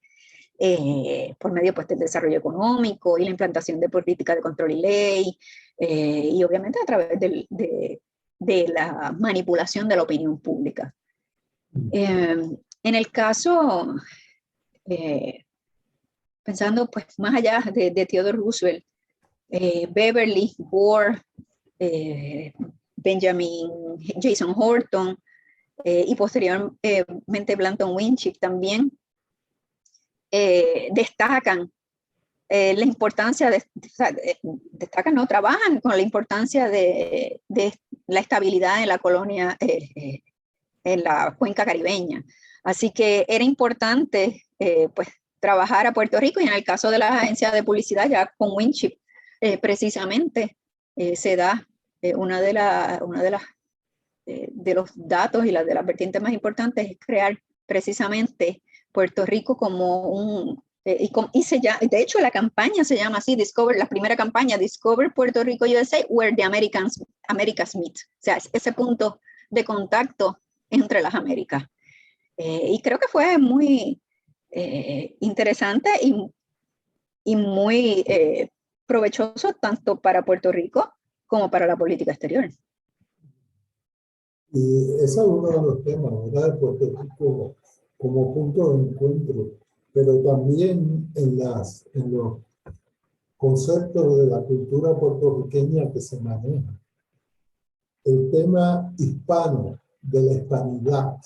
por medio del desarrollo económico y la implantación de políticas de control y ley, y obviamente a través de la manipulación de la opinión pública. En el caso, pensando pues más allá de Theodore Roosevelt, Beverly, Gore, Jason Horton y posteriormente Blanton Winship también destacan la importancia trabajan con la importancia de la estabilidad en la colonia, en la cuenca caribeña. Así que era importante trabajar a Puerto Rico, y en el caso de la agencia de publicidad, ya con Winship, precisamente se da una de los datos y de las vertientes más importantes es crear precisamente Puerto Rico como de hecho la campaña se llama así, la primera campaña, Discover Puerto Rico USA, where the Americas meet. O sea, ese punto de contacto entre las Américas. Y creo que fue muy interesante y muy provechoso tanto para Puerto Rico como para la política exterior. Y ese es uno de los temas, ¿verdad? De Puerto Rico como punto de encuentro, pero también en los conceptos de la cultura puertorriqueña que se maneja. El tema hispano, de la hispanidad.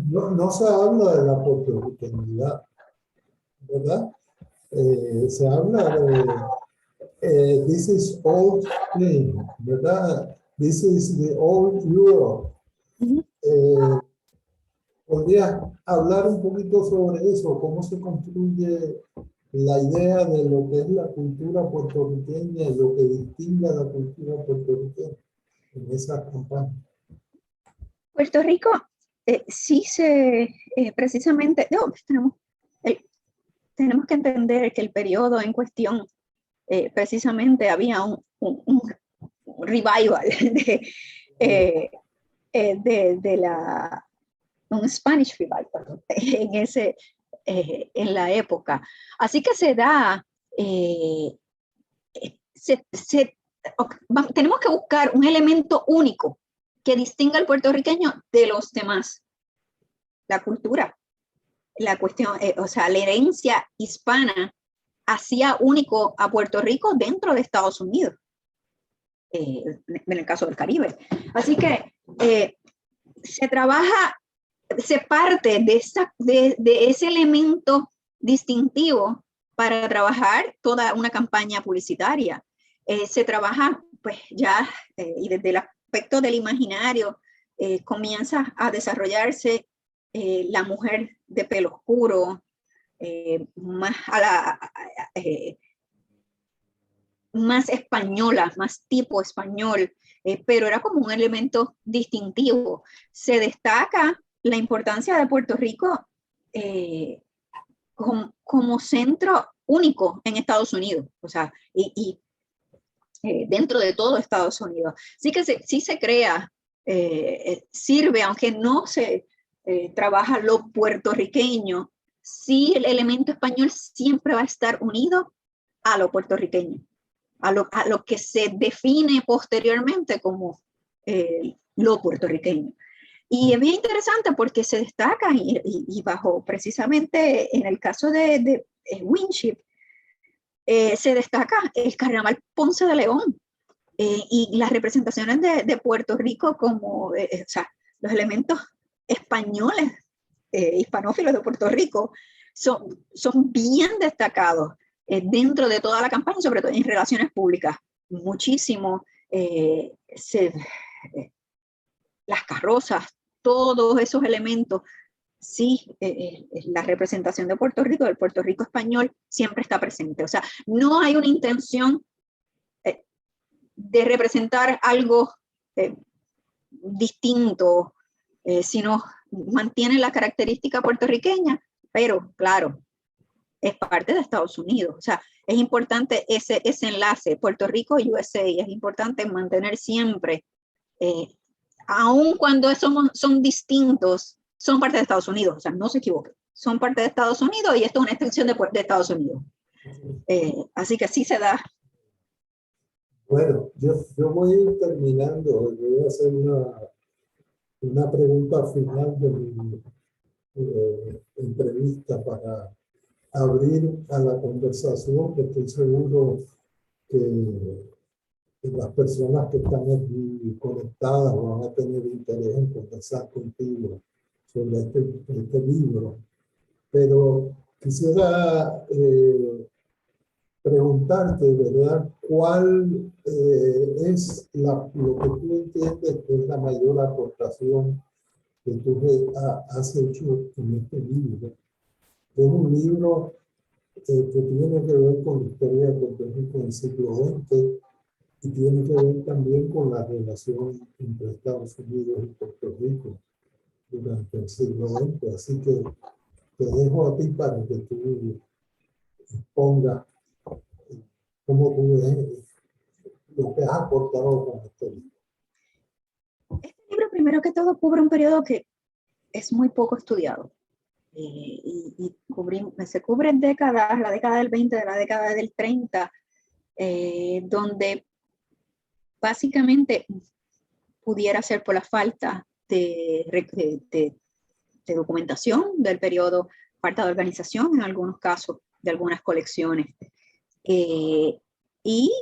No se habla de la puertorriqueñidad, ¿verdad? Se habla de this is old thing, ¿verdad? This is the old Europe. ¿Podrías hablar un poquito sobre eso? ¿Cómo se construye la idea de lo que es la cultura puertorriqueña y lo que distingue a la cultura puertorriqueña en esas campañas? Puerto Rico sí precisamente, tenemos que entender que el periodo en cuestión, precisamente había un revival un Spanish revival en la época. Así que tenemos que buscar un elemento único que distinga al puertorriqueño de los demás. La cultura, la cuestión, o sea, la herencia hispana hacía único a Puerto Rico dentro de Estados Unidos, en el caso del Caribe. Así que se parte de ese elemento distintivo para trabajar toda una campaña publicitaria. Se trabaja, pues ya, y desde el aspecto del imaginario, comienza a desarrollarse la mujer de pelo oscuro, más española, más tipo español, pero era como un elemento distintivo. Se destaca la importancia de Puerto Rico como centro único en Estados Unidos, o sea, dentro de todo Estados Unidos. Sí que sí se crea, sirve, aunque no se trabaja lo puertorriqueño, sí el elemento español siempre va a estar unido a lo puertorriqueño, a lo que se define posteriormente como lo puertorriqueño. Y es bien interesante porque se destaca y bajo precisamente en el caso de Winship, se destaca el Carnaval Ponce de León y las representaciones de Puerto Rico como, o sea, los elementos españoles, hispanófilos de Puerto Rico, son bien destacados dentro de toda la campaña, sobre todo en relaciones públicas. Muchísimo, las carrozas, todos esos elementos, sí, la representación de Puerto Rico, del Puerto Rico español, siempre está presente. O sea, no hay una intención de representar algo distinto, sino mantiene la característica puertorriqueña, pero claro, es parte de Estados Unidos. O sea, es importante ese enlace, Puerto Rico y USA, es importante mantener siempre, aun cuando son distintos, son parte de Estados Unidos, o sea, no se equivoquen, son parte de Estados Unidos y esto es una extensión de Estados Unidos. Así que sí se da. Bueno, yo voy a ir terminando, voy a hacer una pregunta final de mi entrevista para abrir a la conversación, que estoy seguro que las personas que están aquí conectadas van a tener interés en conversar contigo sobre este libro. Pero quisiera preguntarte, ¿verdad? ¿Cuál es lo que tú entiendes que es la mayor aportación que tú has hecho en este libro? Es un libro que tiene que ver con la historia de Puerto Rico en el siglo XX y tiene que ver también con la relación entre Estados Unidos y Puerto Rico durante el siglo XX. Así que te dejo a ti para que tú expongas cómo tú ves lo que has aportado con este libro. Este libro, primero primero que todo cubre un periodo que es muy poco estudiado. Se cubren décadas, la década del 20, la década del 30, donde básicamente pudiera ser por la falta de documentación del periodo, falta de organización en algunos casos de algunas colecciones. Y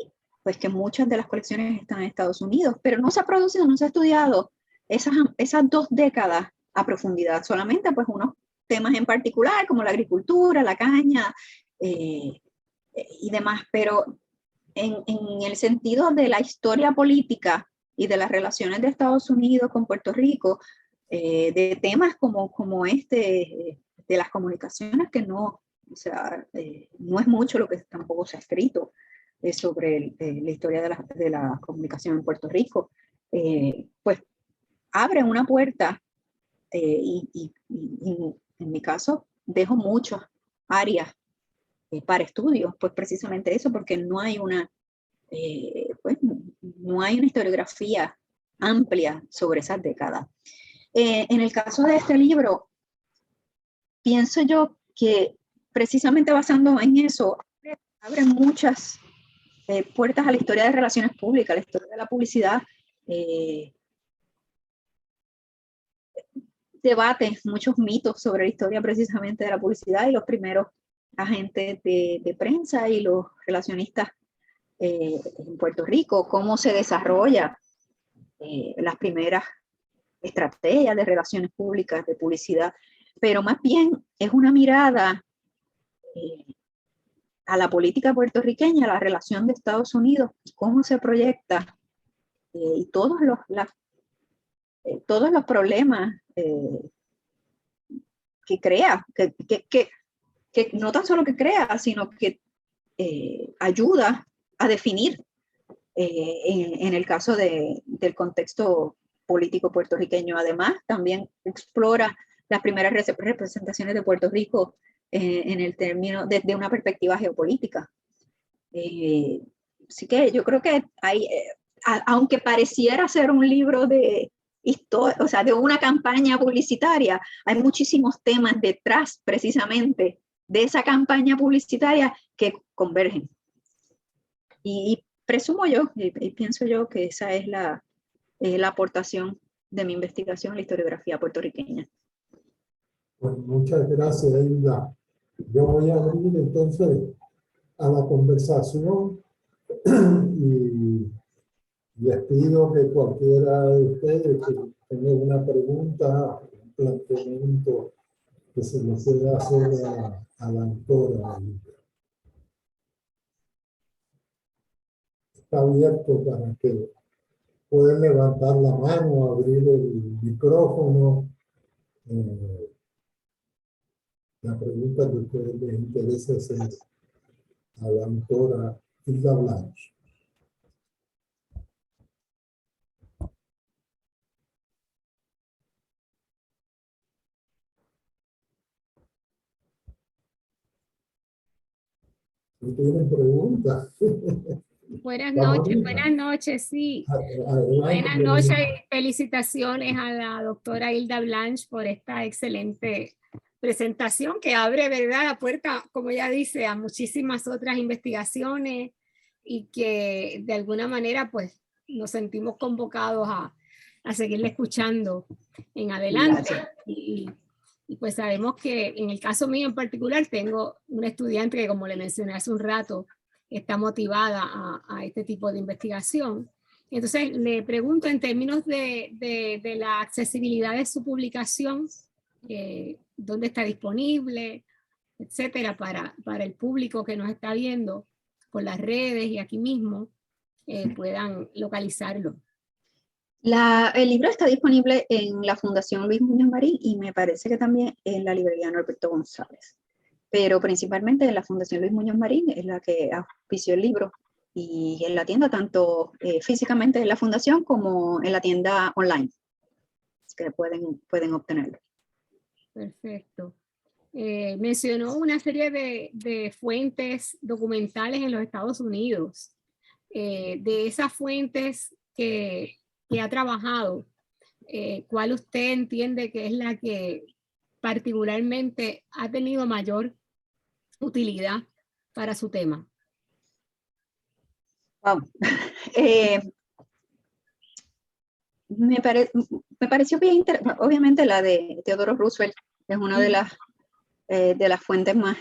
pues que muchas de las colecciones están en Estados Unidos, pero no se ha producido, no se ha estudiado esas 2 décadas a profundidad, solamente pues unos temas en particular como la agricultura, la caña y demás, pero en el sentido de la historia política y de las relaciones de Estados Unidos con Puerto Rico, de temas como de las comunicaciones, que no, o sea, no es mucho lo que tampoco se ha escrito sobre la historia de la comunicación en Puerto Rico, pues abre una puerta y en mi caso dejo muchas áreas para estudios, pues precisamente eso, porque no hay pues, no hay una historiografía amplia sobre esas décadas. En el caso de este libro, pienso yo que precisamente basando en eso, abre muchas puertas a la historia de relaciones públicas, a la historia de la publicidad, debate muchos mitos sobre la historia precisamente de la publicidad y los primeros agentes de prensa y los relacionistas en Puerto Rico, cómo se desarrolla las primeras estrategias de relaciones públicas, de publicidad, pero más bien es una mirada a la política puertorriqueña, a la relación de Estados Unidos, cómo se proyecta y todos los problemas que crea, que no tan solo que crea, sino que ayuda a definir en el caso del contexto político puertorriqueño. Además, también explora las primeras representaciones de Puerto Rico en el término desde una perspectiva geopolítica. Así que yo creo que hay, aunque pareciera ser un libro de historia, o sea, de una campaña publicitaria, hay muchísimos temas detrás precisamente de esa campaña publicitaria que convergen. Y presumo yo, y pienso yo que esa es la aportación de mi investigación en la historiografía puertorriqueña. Pues muchas gracias, Hilda. Yo voy a abrir entonces a la conversación y les pido que cualquiera de ustedes que tenga una pregunta, un planteamiento, que se lo pueda hacer a la autora. Está abierto para que pueden levantar la mano, abrir el micrófono. La pregunta que a ustedes les interesa hacer a la autora Hilda Blanch. ¿No tienen preguntas? Buenas noches, sí. Buenas noches y felicitaciones a la doctora Hilda Blanch por esta excelente presentación que abre, ¿verdad?, la puerta, como ella dice, a muchísimas otras investigaciones y que de alguna manera pues nos sentimos convocados a seguirle escuchando en adelante. Y pues sabemos que en el caso mío en particular tengo una estudiante que, como le mencioné hace un rato, está motivada a este tipo de investigación. Entonces le pregunto en términos de la accesibilidad de su publicación, dónde está disponible, etcétera, para el público que nos está viendo por las redes y aquí mismo puedan localizarlo. El libro está disponible en la Fundación Luis Muñoz Marín y me parece que también en la librería Norberto González, pero principalmente en la Fundación Luis Muñoz Marín es la que auspició el libro, y en la tienda tanto físicamente en la fundación como en la tienda online, que pueden obtenerlo. Perfecto. Mencionó una serie de fuentes documentales en los Estados Unidos. De esas fuentes que ha trabajado, ¿cuál usted entiende que es la que particularmente ha tenido mayor utilidad para su tema? Wow. Me pareció bien interesante. Obviamente la de Theodore Roosevelt es una de las fuentes más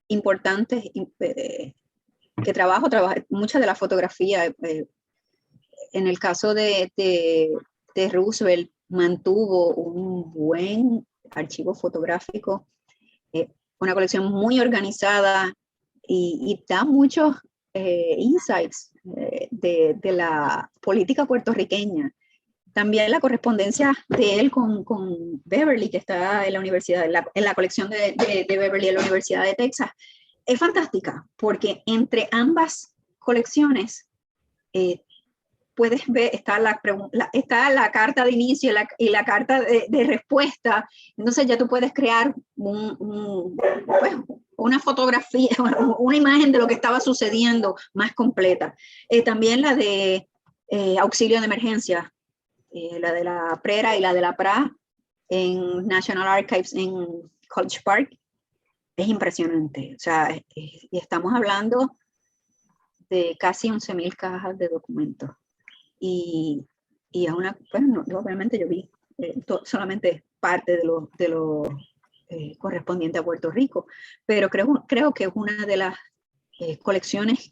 importantes que trabajo mucha de la fotografía. En el caso de Roosevelt, mantuvo un buen archivo fotográfico, una colección muy organizada y da muchos insights de la política puertorriqueña. También la correspondencia de él con Beverly, que está en la universidad, en la colección de Beverly en la Universidad de Texas, es fantástica, porque entre ambas colecciones puedes ver, está la carta de inicio y la carta de respuesta. Entonces ya tú puedes crear una fotografía, una imagen de lo que estaba sucediendo más completa. También la de auxilio de emergencia, la de la PRERA y la de la PRA en National Archives en College Park, es impresionante. O sea, y estamos hablando de casi 11,000 cajas de documentos. Y es una, bueno, obviamente yo vi solamente parte de lo correspondiente a Puerto Rico, pero creo que es una de las colecciones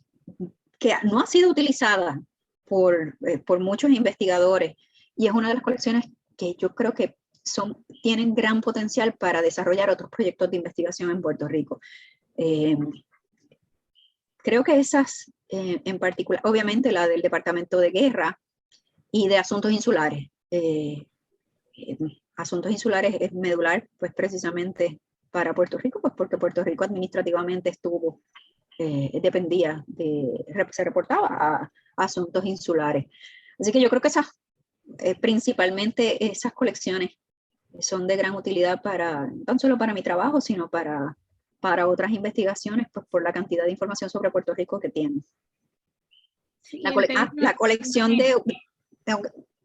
que no ha sido utilizada por muchos investigadores, y es una de las colecciones que yo creo que tienen gran potencial para desarrollar otros proyectos de investigación en Puerto Rico. Creo que esas en particular, obviamente la del Departamento de Guerra y de Asuntos Insulares. Asuntos Insulares es medular, pues precisamente para Puerto Rico, pues porque Puerto Rico administrativamente se reportaba a asuntos insulares. Así que yo creo que principalmente esas colecciones son de gran utilidad no tan solo para mi trabajo, sino para otras investigaciones, pues por la cantidad de información sobre Puerto Rico que tienen. La colección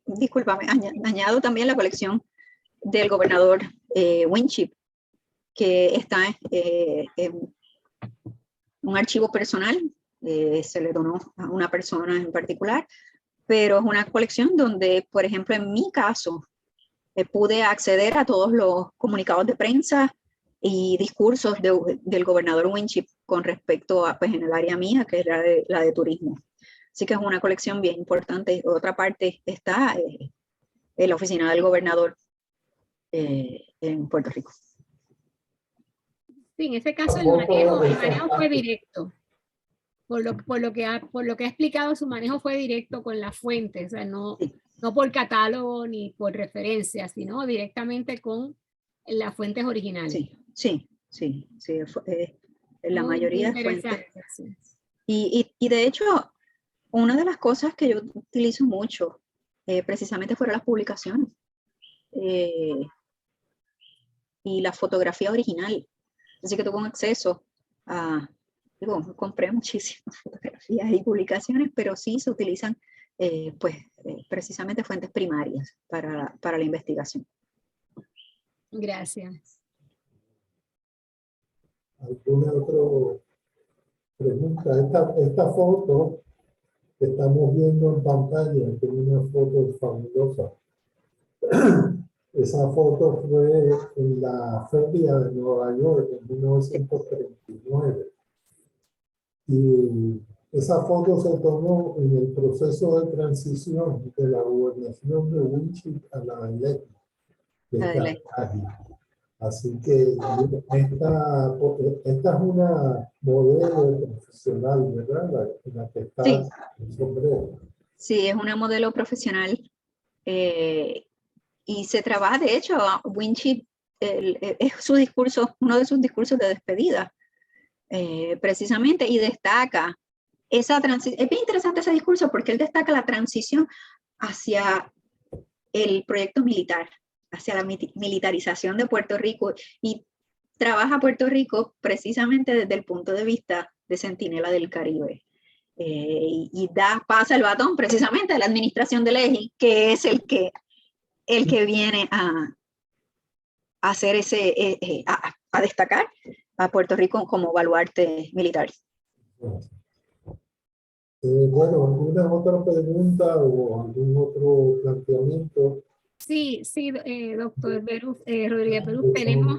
discúlpame, añado también la colección del gobernador Winship, que está en un archivo personal, se le donó a una persona en particular, pero es una colección donde, por ejemplo, en mi caso, pude acceder a todos los comunicados de prensa y discursos del gobernador Winship con respecto a, pues, en el área mía, que es la de turismo. Así que es una colección bien importante. Otra parte está en la oficina del gobernador en Puerto Rico. Sí, en ese caso el manejo fue directo. Por lo que ha explicado, su manejo fue directo con la fuente, o sea, no por catálogo ni por referencia, sino directamente con las fuentes originales. Sí, la mayoría de fuentes. Sí. Y de hecho, una de las cosas que yo utilizo mucho precisamente fueron las publicaciones y la fotografía original. Así que tuve acceso a, compré muchísimas fotografías y publicaciones, pero sí se utilizan precisamente fuentes primarias para la investigación. Gracias. ¿Alguna otra pregunta? Esta foto que estamos viendo en pantalla es una foto fabulosa. Esa foto fue en la Feria de Nueva York en 1939. Y esa foto se tomó en el proceso de transición de la gobernación de Winship a la de Carthage. Así que esta es una modelo profesional, ¿verdad? La que está en el sombrero. Sí, es una modelo profesional. Y se trabaja, de hecho, Winship es uno de sus discursos de despedida, precisamente, y destaca esa transición. Es bien interesante ese discurso porque él destaca la transición hacia el proyecto militar, hacia la militarización de Puerto Rico, y trabaja Puerto Rico precisamente desde el punto de vista de Centinela del Caribe. Y pasa el batón precisamente a la administración de Leahy, que es el que el que viene a hacer a destacar a Puerto Rico como baluarte militar. Bueno, ¿alguna otra pregunta o algún otro planteamiento? Sí, doctor Rodríguez Berú, tenemos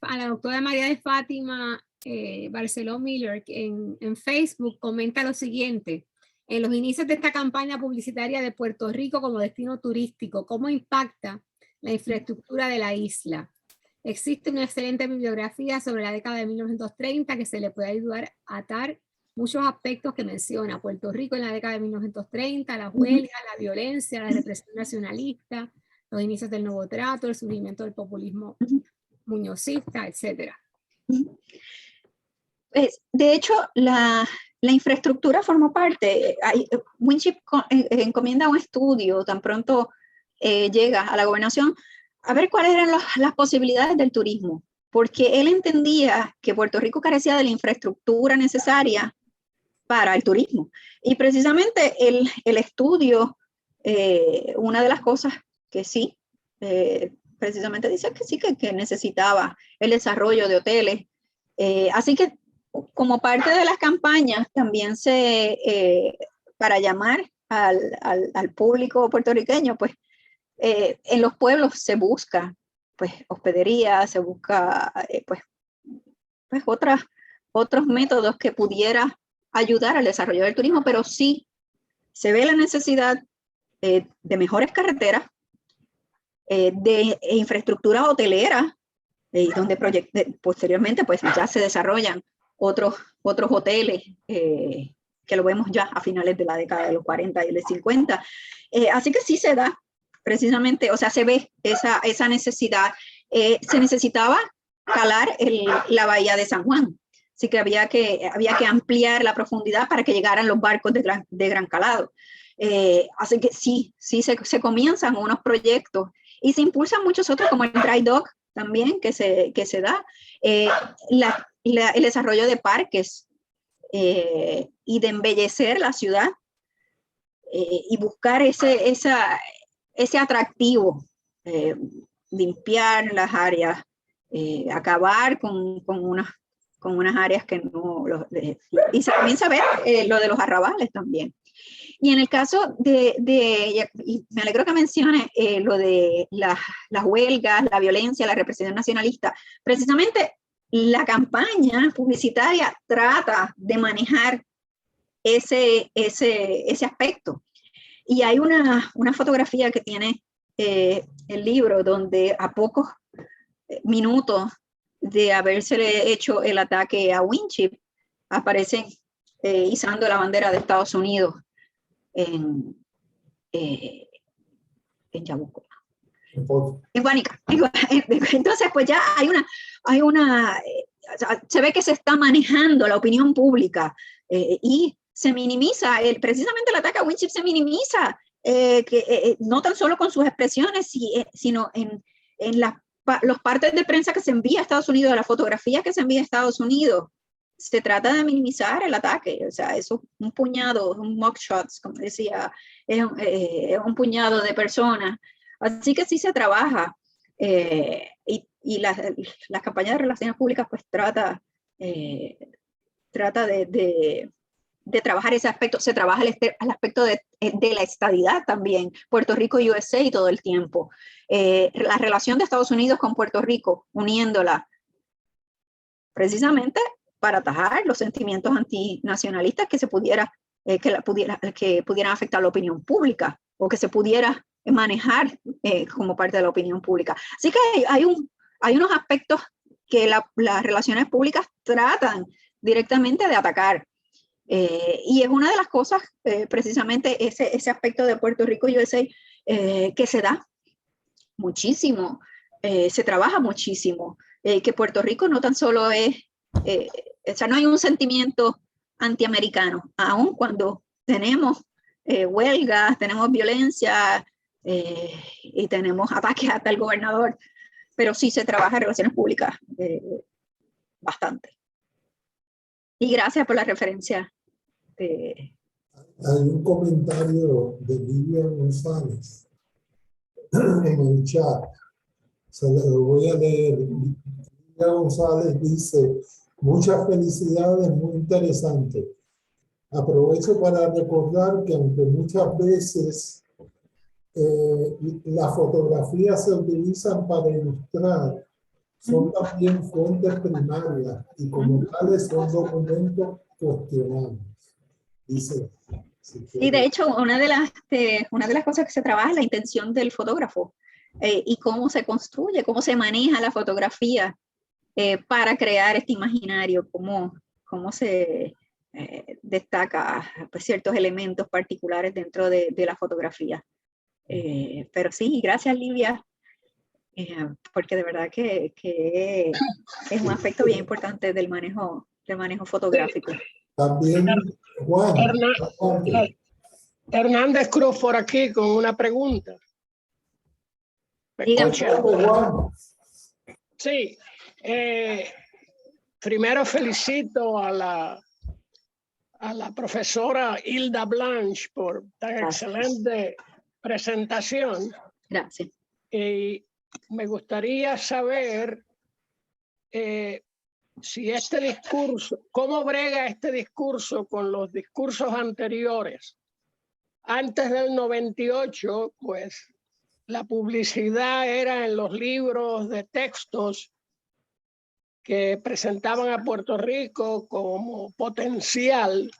a la doctora María de Fátima Barceló Miller, que en Facebook comenta lo siguiente: en los inicios de esta campaña publicitaria de Puerto Rico como destino turístico, ¿cómo impacta la infraestructura de la isla? Existe una excelente bibliografía sobre la década de 1930 que se le puede ayudar a atar muchos aspectos que menciona Puerto Rico en la década de 1930, la huelga, la violencia, la represión nacionalista, los inicios del nuevo trato, el surgimiento del populismo muñozista, etc. De hecho, la infraestructura formó parte. Winship encomienda un estudio, tan pronto llega a la gobernación, a ver cuáles eran las posibilidades del turismo, porque él entendía que Puerto Rico carecía de la infraestructura necesaria para el turismo. Y precisamente el estudio, una de las cosas que sí, precisamente dice que sí, que necesitaba el desarrollo de hoteles. Así que como parte de las campañas también para llamar al público puertorriqueño, pues en los pueblos se busca pues hospedería, se busca pues otros métodos que pudiera ayudar al desarrollo del turismo, pero sí se ve la necesidad de mejores carreteras, de infraestructura hotelera, donde posteriormente pues ya se desarrollan otros hoteles que lo vemos ya a finales de la década de los 40 y de 50. Así que sí se da precisamente, o sea, se ve esa necesidad. Se necesitaba calar la bahía de San Juan. Así que había que ampliar la profundidad para que llegaran los barcos de gran calado. Así que sí se comienzan unos proyectos y se impulsan muchos otros, como el Dry Dock también, que se da. El desarrollo de parques y de embellecer la ciudad y buscar ese atractivo, limpiar las áreas, acabar con unas áreas que no... y también saber lo de los arrabales también. Y en el caso y me alegro que mencione lo de las huelgas, la violencia, la represión nacionalista, precisamente la campaña publicitaria trata de manejar ese aspecto. Y hay una fotografía que tiene el libro donde a pocos minutos de habérsele hecho el ataque a Winship, aparecen izando la bandera de Estados Unidos en Yabucoa. En Guánica. Entonces, pues ya se ve que se está manejando la opinión pública y se minimiza, precisamente el ataque a Winship se minimiza, no tan solo con sus expresiones, sino en los partes de prensa que se envía a Estados Unidos, la fotografía que se envía a Estados Unidos. Se trata de minimizar el ataque, o sea, es un puñado, un mugshots, como decía, es un puñado de personas. Así que sí se trabaja y las campañas de relaciones públicas pues trata de trabajar ese aspecto. Se trabaja el aspecto de la estadidad también, Puerto Rico y USA todo el tiempo. La relación de Estados Unidos con Puerto Rico, uniéndola precisamente para atajar los sentimientos antinacionalistas que pudieran afectar la opinión pública o que se pudiera manejar como parte de la opinión pública. Así que hay unos aspectos que las relaciones públicas tratan directamente de atacar. Y es una de las cosas, precisamente ese aspecto de Puerto Rico y USA, que se da muchísimo, se trabaja muchísimo, que Puerto Rico no tan solo es, o sea, no hay un sentimiento antiamericano, aun cuando tenemos huelgas, tenemos violencia y tenemos ataques hasta el gobernador, pero sí se trabaja en relaciones públicas bastante. Y gracias por la referencia. Hay un comentario de Vivian González en el chat. Se lo voy a leer. Lidia González dice, muchas felicidades, muy interesante. Aprovecho para recordar que aunque muchas veces las fotografías se utilizan para ilustrar, son también fuentes primarias y como tales son documentos cuestionables. Dice. Y de hecho, una de las cosas que se trabaja es la intención del fotógrafo y cómo se construye, cómo se maneja la fotografía para crear este imaginario, cómo se destaca pues, ciertos elementos particulares dentro de la fotografía. Pero sí, gracias Livia, porque de verdad que es un aspecto bien importante del manejo fotográfico. También Juan. Hernández Cruz por aquí con una pregunta. ¿Me escucha? Sí. Primero felicito a la profesora Hilda Blanche por tan excelente presentación. Gracias. Y me gustaría saber si este discurso, cómo brega este discurso con los discursos anteriores. Antes del 98, pues la publicidad era en los libros de textos que presentaban a Puerto Rico como potencial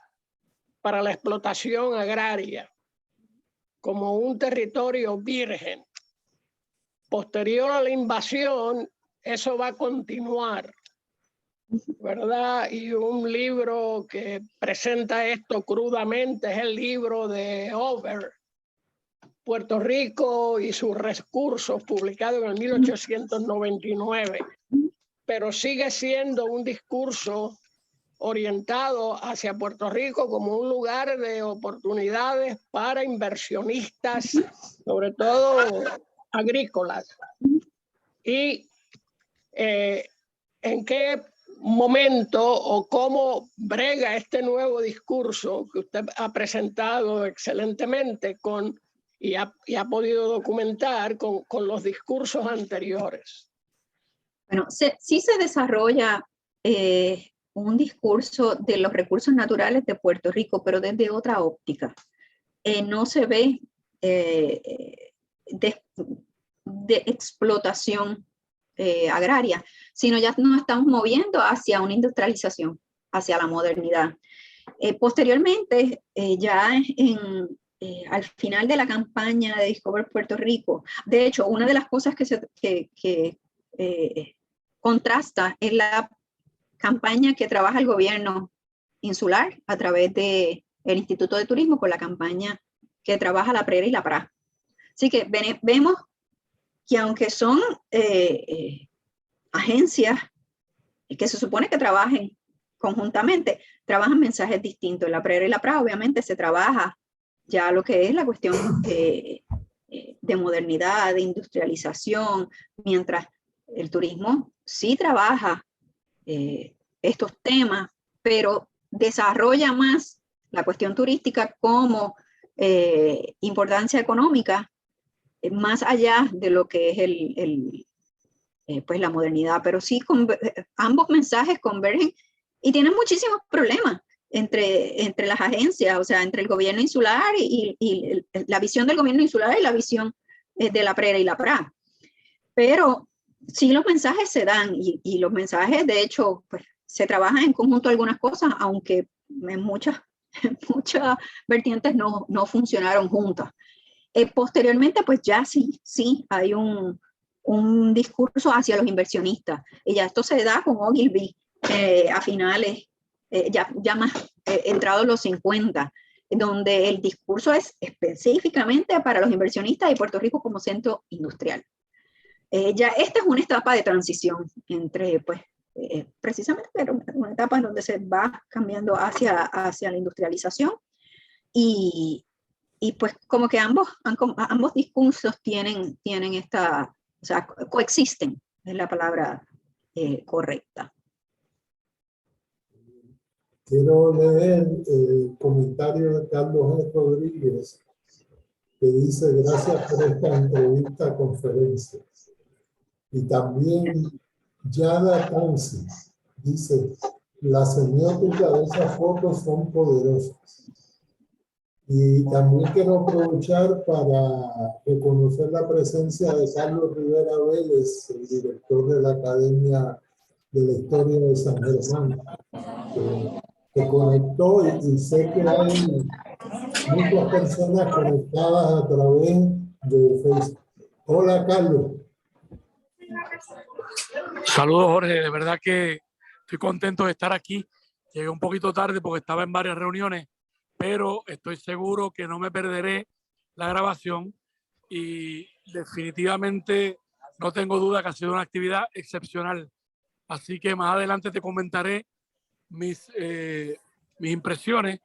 para la explotación agraria, como un territorio virgen. Posterior a la invasión, eso va a continuar, ¿verdad? Y un libro que presenta esto crudamente es el libro de Over, Puerto Rico y sus recursos, publicado en el 1899. Pero sigue siendo un discurso orientado hacia Puerto Rico como un lugar de oportunidades para inversionistas, sobre todo agrícolas. Y ¿en qué momento o cómo brega este nuevo discurso que usted ha presentado excelentemente y ha podido documentar con los discursos anteriores? Bueno, sí se desarrolla un discurso de los recursos naturales de Puerto Rico, pero desde otra óptica. No se ve de explotación agraria, sino ya nos estamos moviendo hacia una industrialización, hacia la modernidad. Posteriormente, ya al final de la campaña de Discover Puerto Rico, de hecho, una de las cosas que contrasta es la campaña que trabaja el gobierno insular a través del Instituto de Turismo con la campaña que trabaja la PRERA y la PRA. Así que vemos que aunque son agencias que se supone que trabajen conjuntamente, trabajan mensajes distintos. En la PRERA y la PRA obviamente se trabaja ya lo que es la cuestión de modernidad, de industrialización, mientras el turismo sí trabaja estos temas, pero desarrolla más la cuestión turística como importancia económica, más allá de lo que es pues la modernidad, pero sí ambos mensajes convergen y tienen muchísimos problemas entre las agencias, o sea, entre el gobierno insular y la visión del gobierno insular y la visión de la PRERA y la PRA. Pero sí los mensajes se dan y los mensajes, de hecho, pues se trabajan en conjunto algunas cosas, aunque en muchas vertientes no funcionaron juntas. Posteriormente, pues ya sí hay un discurso hacia los inversionistas. Y ya esto se da con Ogilvy a finales, ya más entrados los 50, donde el discurso es específicamente para los inversionistas y Puerto Rico como centro industrial. Ya esta es una etapa de transición entre, pues, precisamente una etapa en donde se va cambiando hacia la industrialización y pues como que ambos discursos tienen esta, o sea, coexisten, es la palabra correcta. Quiero leer el comentario de Carlos G. Rodríguez que dice gracias por esta entrevista conferencia. Y también Yada Tansi dice, la semiótica de esas fotos son poderosas. Y también quiero aprovechar para reconocer la presencia de Carlos Rivera Vélez, el director de la Academia de la Historia de San Germán, que conectó y sé que hay muchas personas conectadas a través de Facebook. Hola, Carlos. Saludos, Jorge. De verdad que estoy contento de estar aquí. Llegué un poquito tarde porque estaba en varias reuniones, pero estoy seguro que no me perderé la grabación y definitivamente no tengo duda que ha sido una actividad excepcional. Así que más adelante te comentaré mis impresiones,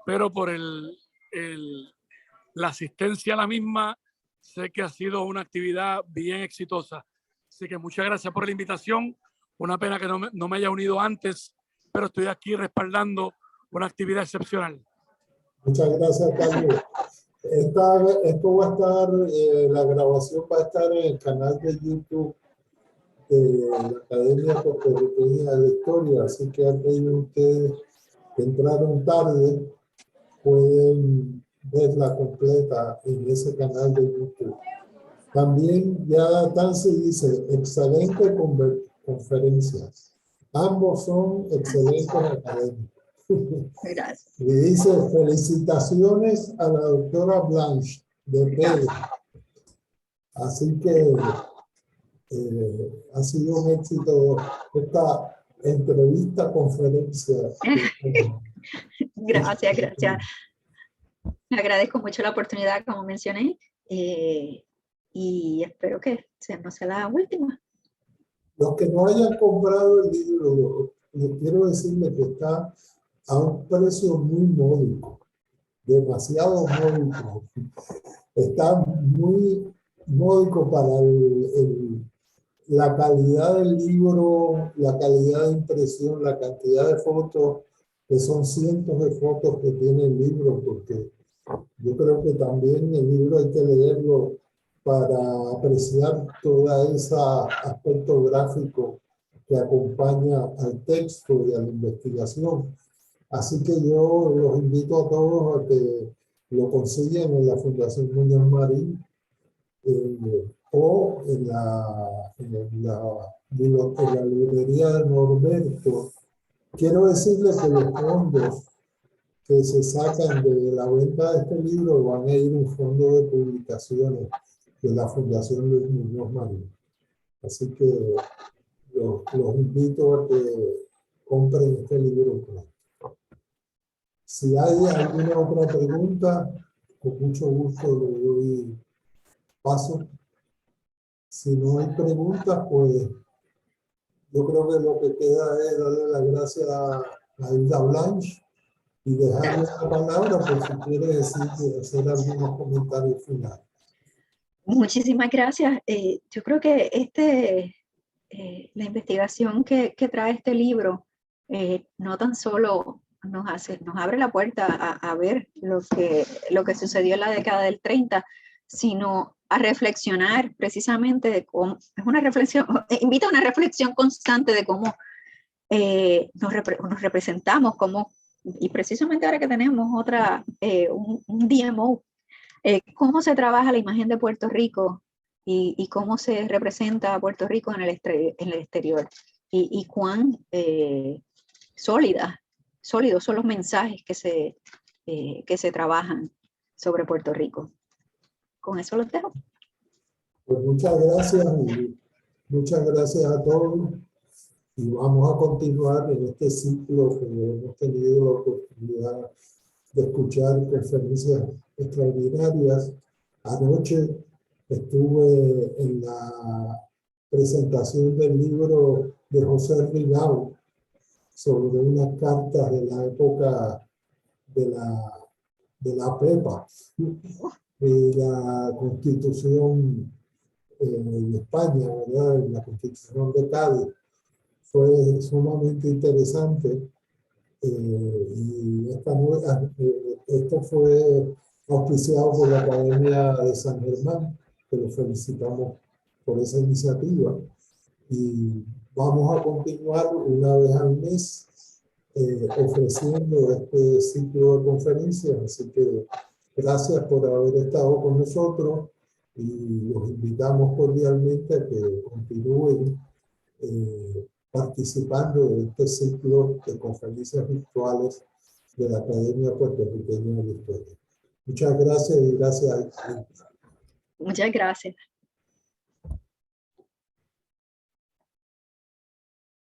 pero por la asistencia a la misma, sé que ha sido una actividad bien exitosa. Así que muchas gracias por la invitación. Una pena que no me haya unido antes, pero estoy aquí respaldando una actividad excepcional. Muchas gracias, Carlos. Esto va a estar, la grabación va a estar en el canal de YouTube de la Academia Puertorriqueña de la Historia, así que aquellos ustedes que entraron tarde pueden verla completa en ese canal de YouTube. También ya Tansi dice, excelente conferencia. Ambos son excelentes académicos. Gracias. Y dice, felicitaciones a la doctora Blanche de Pérez. Así que ha sido un éxito esta entrevista, conferencia. Gracias, gracias. Le agradezco mucho la oportunidad, como mencioné, y espero que no sea la última. Los que no hayan comprado el libro, les quiero decirles que está a un precio muy módico, demasiado módico. Está muy módico para la calidad del libro, la calidad de impresión, la cantidad de fotos, que son cientos de fotos que tiene el libro, porque yo creo que también el libro hay que leerlo para apreciar todo ese aspecto gráfico que acompaña al texto y a la investigación. Así que yo los invito a todos a que lo consigan en la Fundación Muñoz Marín o en la librería de Norberto. Quiero decirles que los fondos que se sacan de la venta de este libro van a ir a un fondo de publicaciones de la Fundación Luis Muñoz Marín. Así que los invito a que compren este libro. Si hay alguna otra pregunta, con mucho gusto le doy paso. Si no hay preguntas, pues yo creo que lo que queda es darle las gracias a Hilda Blanche y dejarle la palabra por si quiere hacer algunos comentarios finales. Muchísimas gracias. Yo creo que la investigación que trae este libro no tan solo nos abre la puerta a ver lo que sucedió en la década del 30, sino a reflexionar precisamente de cómo, es una reflexión, invita a una reflexión constante de cómo nos representamos, y precisamente ahora que tenemos un DMO, cómo se trabaja la imagen de Puerto Rico y cómo se representa a Puerto Rico en el exterior, y cuán sólidos son los mensajes que se trabajan sobre Puerto Rico. Con eso los dejo. Pues muchas gracias y muchas gracias a todos. Y vamos a continuar en este ciclo que hemos tenido la oportunidad de escuchar conferencias extraordinarias. Anoche estuve en la presentación del libro de José Rigau sobre unas cartas de la época de la PEPA, de la Constitución en España, ¿verdad? La Constitución de Cádiz. Fue sumamente interesante y esto fue auspiciado por la Academia de San Germán, que los felicitamos por esa iniciativa. Y vamos a continuar una vez al mes ofreciendo este ciclo de conferencias. Así que gracias por haber estado con nosotros y los invitamos cordialmente a que continúen participando de este ciclo de conferencias virtuales de la Academia Puertorriqueña de la Historia. Muchas gracias y gracias. Muchas gracias.